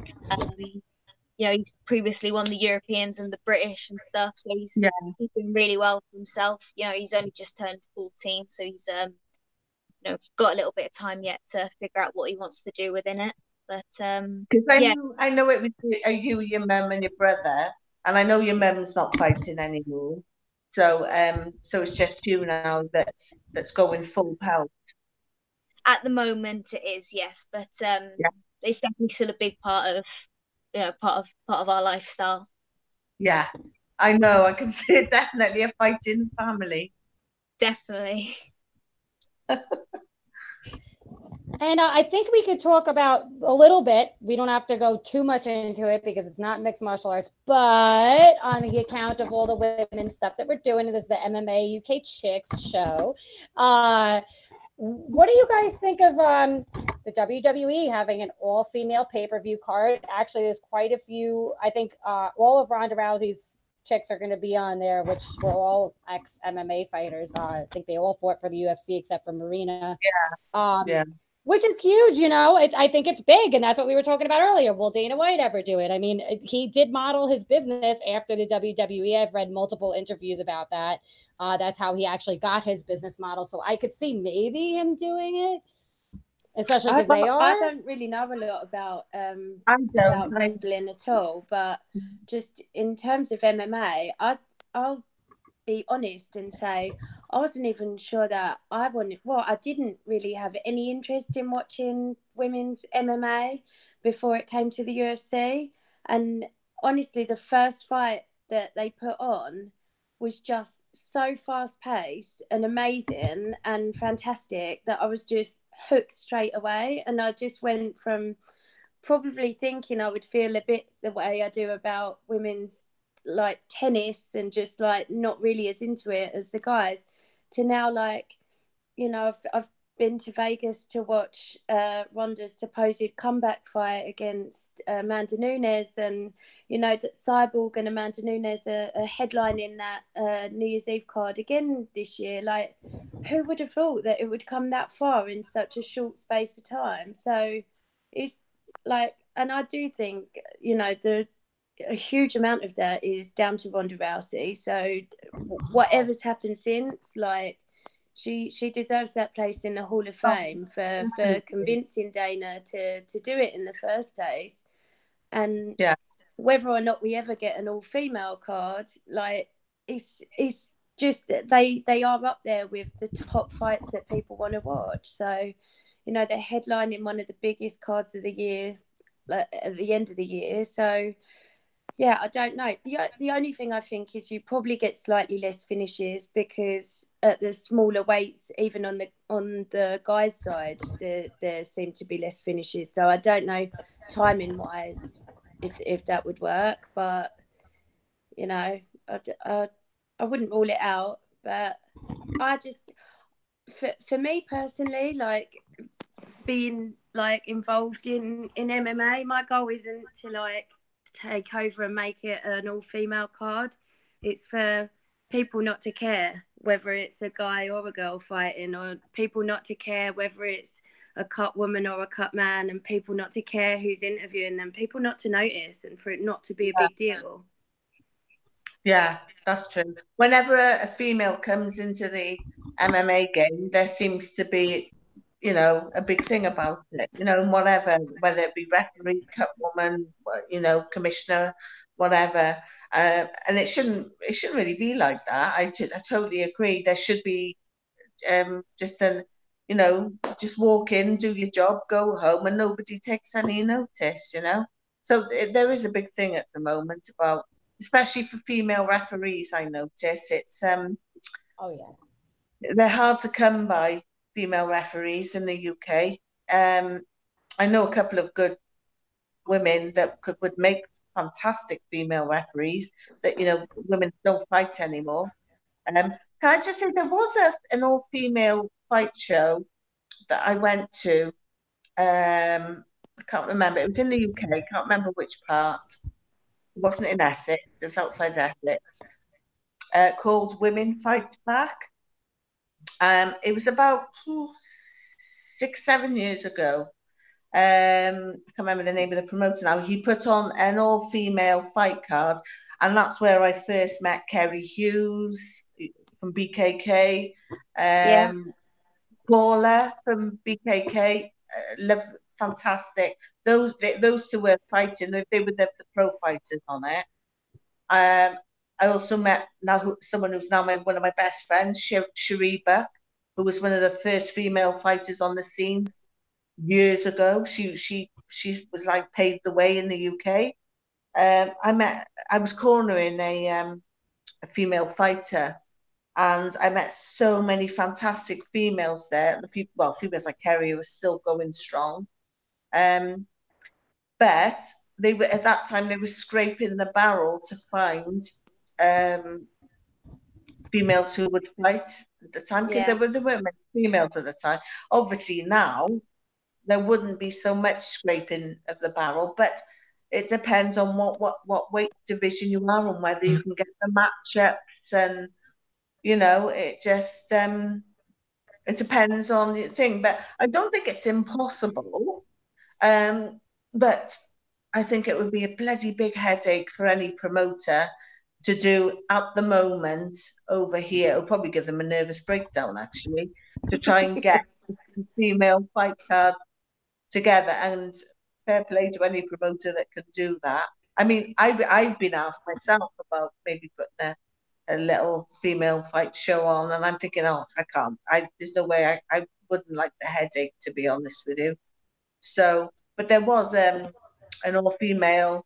He's previously won the Europeans and the British and stuff, so he's doing really well for himself. He's only just turned 14, so he's got a little bit of time yet to figure out what he wants to do within it. But I know it was you, your mum, and your brother, and I know your mum's not fighting anymore. So it's just you now that's going full pelt. At the moment, it is, yes, but it's definitely still a big part of part of our lifestyle. Yeah, I know. I can see it, definitely a fighting family. Definitely. And I think we could talk about a little bit. We don't have to go too much into it because it's not mixed martial arts, but on the account of all the women stuff that we're doing, this is the MMA UK Chicks show. What do you guys think of the WWE having an all-female pay-per-view card? Actually, there's quite a few. I think all of Ronda Rousey's chicks are going to be on there, which were all ex-MMA fighters. I think they all fought for the UFC except for Marina. Yeah. Which is huge, you know. I think it's big, and that's what we were talking about earlier. Will Dana White ever do it? I mean, he did model his business after the WWE. I've read multiple interviews about that. That's how he actually got his business model. So I could see maybe him doing it, especially because they are. I don't really know a lot about wrestling at all, but just in terms of MMA, I'll be honest and say I wasn't even sure that I didn't really have any interest in watching women's MMA before it came to the UFC. And honestly, the first fight that they put on was just so fast paced and amazing and fantastic that I was just hooked straight away. And I just went from probably thinking I would feel a bit the way I do about women's like tennis and just like not really as into it as the guys, to now, like, you know, I've been to Vegas to watch Ronda's supposed comeback fight against Amanda Nunes, and you know that Cyborg and Amanda Nunes are headlining that New Year's Eve card again this year. Like, who would have thought that it would come that far in such a short space of time? So it's like, and I do think, you know, a huge amount of that is down to Ronda Rousey. So whatever's happened since, like, she deserves that place in the Hall of Fame for convincing Dana to do it in the first place. And whether or not we ever get an all-female card, like, it's just that they are up there with the top fights that people want to watch. So, you know, they're headlining one of the biggest cards of the year, like, at the end of the year. So yeah, I don't know. The only thing I think is you probably get slightly less finishes because at the smaller weights, even on the guys' side, there seem to be less finishes. So I don't know timing wise if that would work, but you know, I wouldn't rule it out. But I just, for me personally, like, being like involved in MMA, my goal isn't to like take over and make it an all-female card. It's for people not to care whether it's a guy or a girl fighting, or people not to care whether it's a cut woman or a cut man, and people not to care who's interviewing them, people not to notice, and for it not to be a big deal. Yeah, that's true. Whenever a female comes into the MMA game, there seems to be, you know, a big thing about it, you know, whatever, whether it be referee, cut woman, you know, commissioner, whatever. And it shouldn't really be like that. I totally agree. There should be just you know, just walk in, do your job, go home, and nobody takes any notice, you know. So there is a big thing at the moment about, especially for female referees. I notice it's oh yeah, they're hard to come by, female referees in the UK. I know a couple of good women that would make fantastic female referees that, you know, women don't fight anymore. Can I just say there was an all-female fight show that I went to. I can't remember. It was in the UK. I can't remember which part. It wasn't in Essex. It was outside Essex. Called Women Fight Back. It was about 6-7 years ago. I can't remember the name of the promoter now. He put on an all-female fight card, and that's where I first met Kerry Hughes from BKK, Paula from BKK, fantastic. Those two were fighting. They were the pro fighters on it. I also met someone who's now one of my best friends, Shariba, who was one of the first female fighters on the scene years ago. She was like paved the way in the UK. I was cornering a female fighter, and I met so many fantastic females there. The people, well, females like Kerry who were still going strong. But they were at that time they were scraping the barrel to find females who would fight at the time, because there weren't many females at the time. Obviously now there wouldn't be so much scraping of the barrel, but it depends on what weight division you are and whether you can get the matchups, and it just it depends on the thing. But I don't think it's impossible. But I think it would be a bloody big headache for any promoter to do at the moment over here. It'll probably give them a nervous breakdown, actually, to try and get the female fight card together. And fair play to any promoter that can do that. I mean, I've been asked myself about maybe putting a little female fight show on, and I'm thinking, oh, I can't. There's no way I wouldn't like the headache, to be honest with you. So, but there was an all-female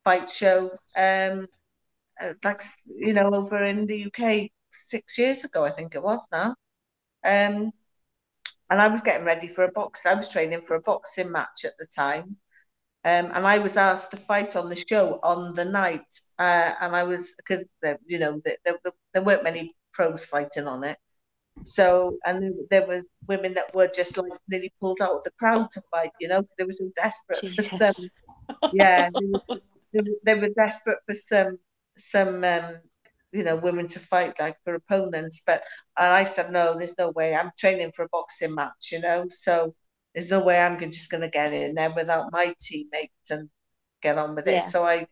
fight show, like over in the UK 6 years ago, I think it was now. And I was getting ready for a box. I was training for a boxing match at the time. And I was asked to fight on the show on the night. And I was, because, there weren't many pros fighting on it. So, and there were women that were just like nearly pulled out of the crowd to fight, they were so desperate for some, they were desperate for some women to fight, like, for opponents. And I said, no, there's no way. I'm training for a boxing match, so there's no way I'm just going to get in there without my teammates and get on with it. So I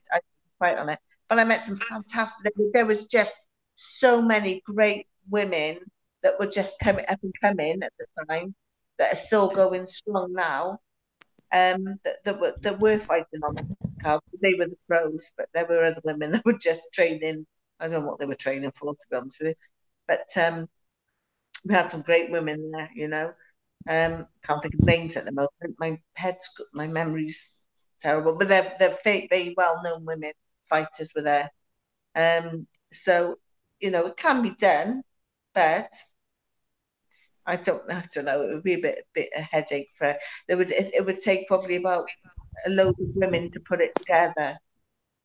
fight on it. But I met some fantastic, there was just so many great women that were just coming up and coming at the time, that are still going strong now, that were fighting on the card. They were the pros, but there were other women that were just training. I don't know what they were training for, to be honest with you. But we had some great women there, can't think of names at the moment. My memory's terrible, but they're very well-known women fighters were there. So, it can be done, but I don't know. It would be a bit a headache for. It would take probably about a load of women to put it together.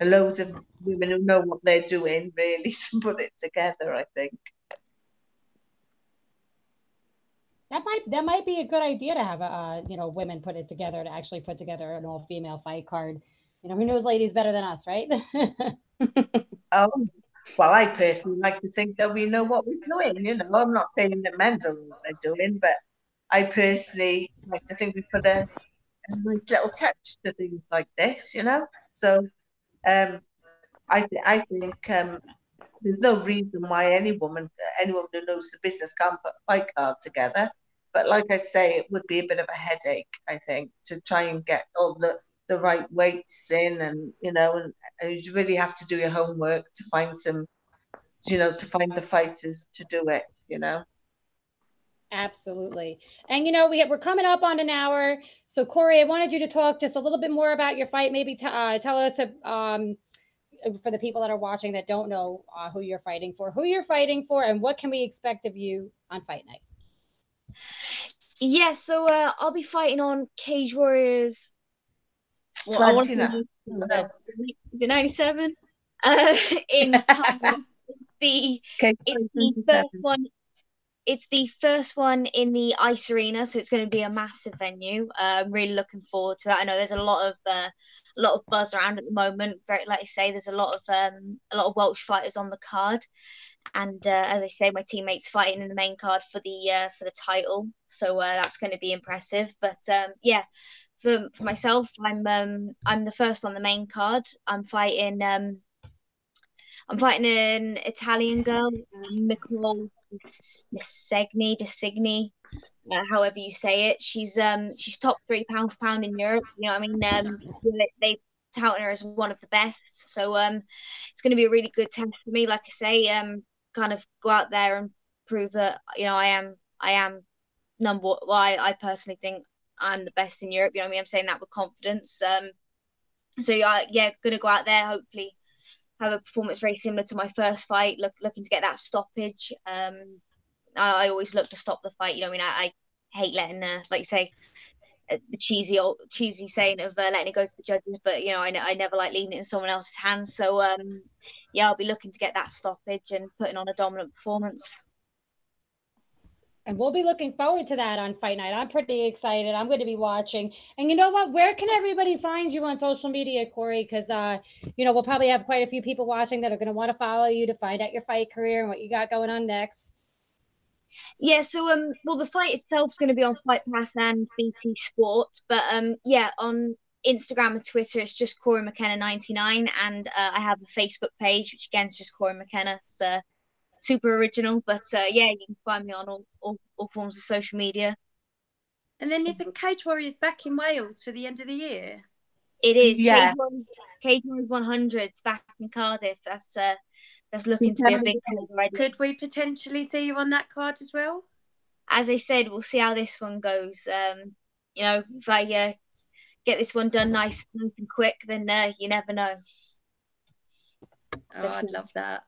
A load of women who know what they're doing, really, to put it together, I think. That might be a good idea to have women put it together, to actually put together an all-female fight card. Who knows ladies better than us, right? Oh, well, I personally like to think that we know what we're doing. I'm not saying that men don't know what they're doing, but I personally like to think we put a nice little touch to things like this. So I think there's no reason why anyone who knows the business can't put a fight card together. But like I say, it would be a bit of a headache, I think, to try and get all the right weights in, and you really have to do your homework to find some, to find the fighters to do it. Absolutely. And we're coming up on an hour. So Corey, I wanted you to talk just a little bit more about your fight. Maybe tell us for the people that are watching that don't know who you're fighting for, and what can we expect of you on fight night? Yeah, so I'll be fighting on Cage Warriors. Well, I want to 97 in it's the first one. It's the first one in the Ice Arena, so it's going to be a massive venue. I'm really looking forward to it. I know there's a lot of buzz around at the moment. Like I say, there's a lot of Welsh fighters on the card, and as I say, my teammates fighting in the main card for the title. So that's going to be impressive. But yeah, for myself, I'm the first on the main card. I'm fighting an Italian girl, Nicole Designy, however you say it. She's top 3 pound for pound in Europe. I mean, they tout her as one of the best. So it's going to be a really good test for me. Like I say, kind of go out there and prove that I am number. Well, I personally think I'm the best in Europe. I mean, I'm saying that with confidence. So yeah, gonna go out there, hopefully have a performance very similar to my first fight, looking to get that stoppage. I always look to stop the fight. You know, I hate letting, like you say, the cheesy saying of letting it go to the judges, but I never like leaving it in someone else's hands. So yeah, I'll be looking to get that stoppage and putting on a dominant performance. And we'll be looking forward to that on fight night. I'm pretty excited. I'm going to be watching. And you know what? Where can everybody find you on social media, Corey? Because, we'll probably have quite a few people watching that are going to want to follow you to find out your fight career and what you got going on next. Yeah, so well, the fight itself is going to be on Fight Pass and BT Sport, but yeah, on Instagram and Twitter it's just Corey McKenna 99, and I have a Facebook page which again is just Corey McKenna. It's super original, but yeah, you can find me on all forms of social media. And then isn't Cage Warriors back in Wales for the end of the year? It is. Yeah. Cage Warriors 100's back in Cardiff. That's looking to be a big thing already. Could we potentially see you on that card as well? As I said, we'll see how this one goes. If I get this one done nice and quick, then you never know. Oh, I'd love that.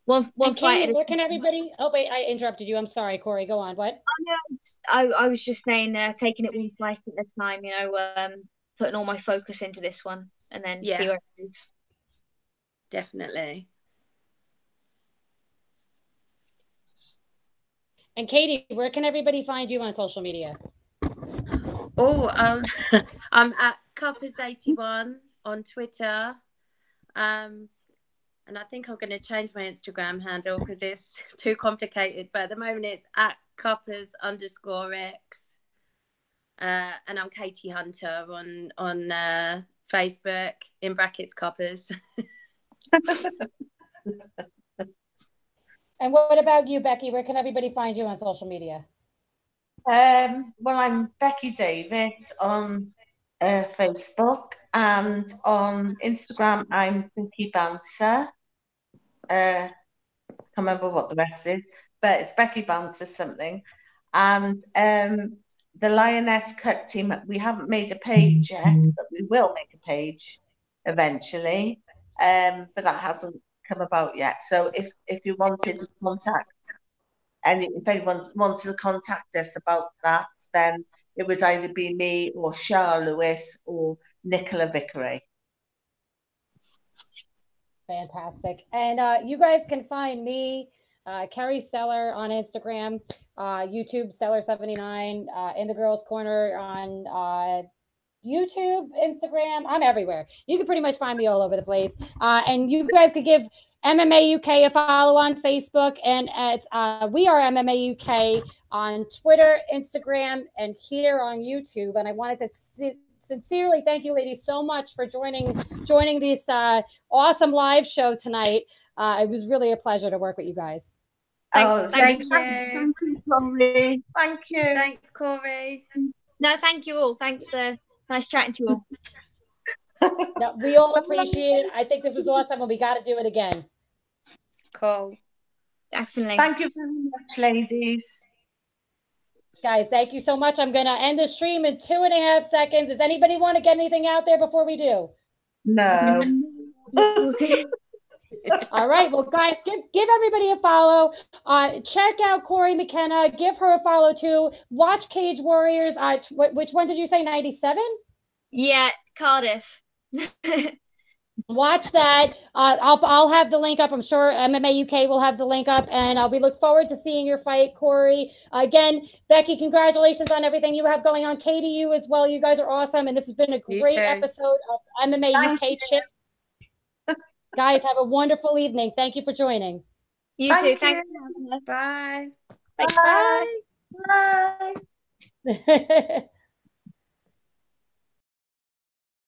One fight. Katie, where can everybody? Oh wait, I interrupted you. I'm sorry, Corey. Go on. What? I was just saying, taking it one fight at a time. Putting all my focus into this one, and then see where it is. Definitely. And Katie, where can everybody find you on social media? Oh, I'm at Coppers81 on Twitter. And I think I'm going to change my Instagram handle because it's too complicated. But at the moment, it's at Coppers_X. And I'm Katie Hunter on Facebook, in brackets Coppers. And what about you, Becky? Where can everybody find you on social media? Well, I'm Becky David on Facebook, and on Instagram I'm Becky Bouncer. I can't remember what the rest is, but it's Becky Bouncer something. And the Lioness Cut team, we haven't made a page yet, but we will make a page eventually. But that hasn't come about yet. So if you wanted to contact, and if anyone wanted to contact us about that, then it would either be me or Charles Lewis or Nicola Vickery. Fantastic. And you guys can find me, Kerry Stellar, on Instagram, YouTube, Stellar79, in the Girls Corner on YouTube, Instagram. I'm everywhere. You can pretty much find me all over the place. And you guys could give MMA UK a follow on Facebook, and it's We Are MMA UK on Twitter, Instagram, and here on YouTube. And I wanted to sincerely thank you, ladies, so much for joining this awesome live show tonight. It was really a pleasure to work with you guys. Thanks. Thank you. Thank you, Corey. Thank you. Thanks, Corey. No, thank you all. Thanks. Nice chatting to you all. No, we all appreciate it. I think this was awesome, and we got to do it again. Cool. Definitely. Thank you very much, ladies. Guys, thank you so much. I'm going to end the stream in 2.5 seconds. Does anybody want to get anything out there before we do? No. All right. Well, guys, give everybody a follow. Check out Corey McKenna. Give her a follow, too. Watch Cage Warriors. Which one did you say, 97? Yeah, Cardiff. Watch that. I'll have the link up. I'm sure MMA UK will have the link up, and we look forward to seeing your fight, Corey. Again, Becky, congratulations on everything you have going on. Katie, you as well. You guys are awesome, and this has been a great episode of MMA UK Chip. Guys, have a wonderful evening. Thank you for joining. You too. Thank Thanks. Bye. Bye. Bye. Bye.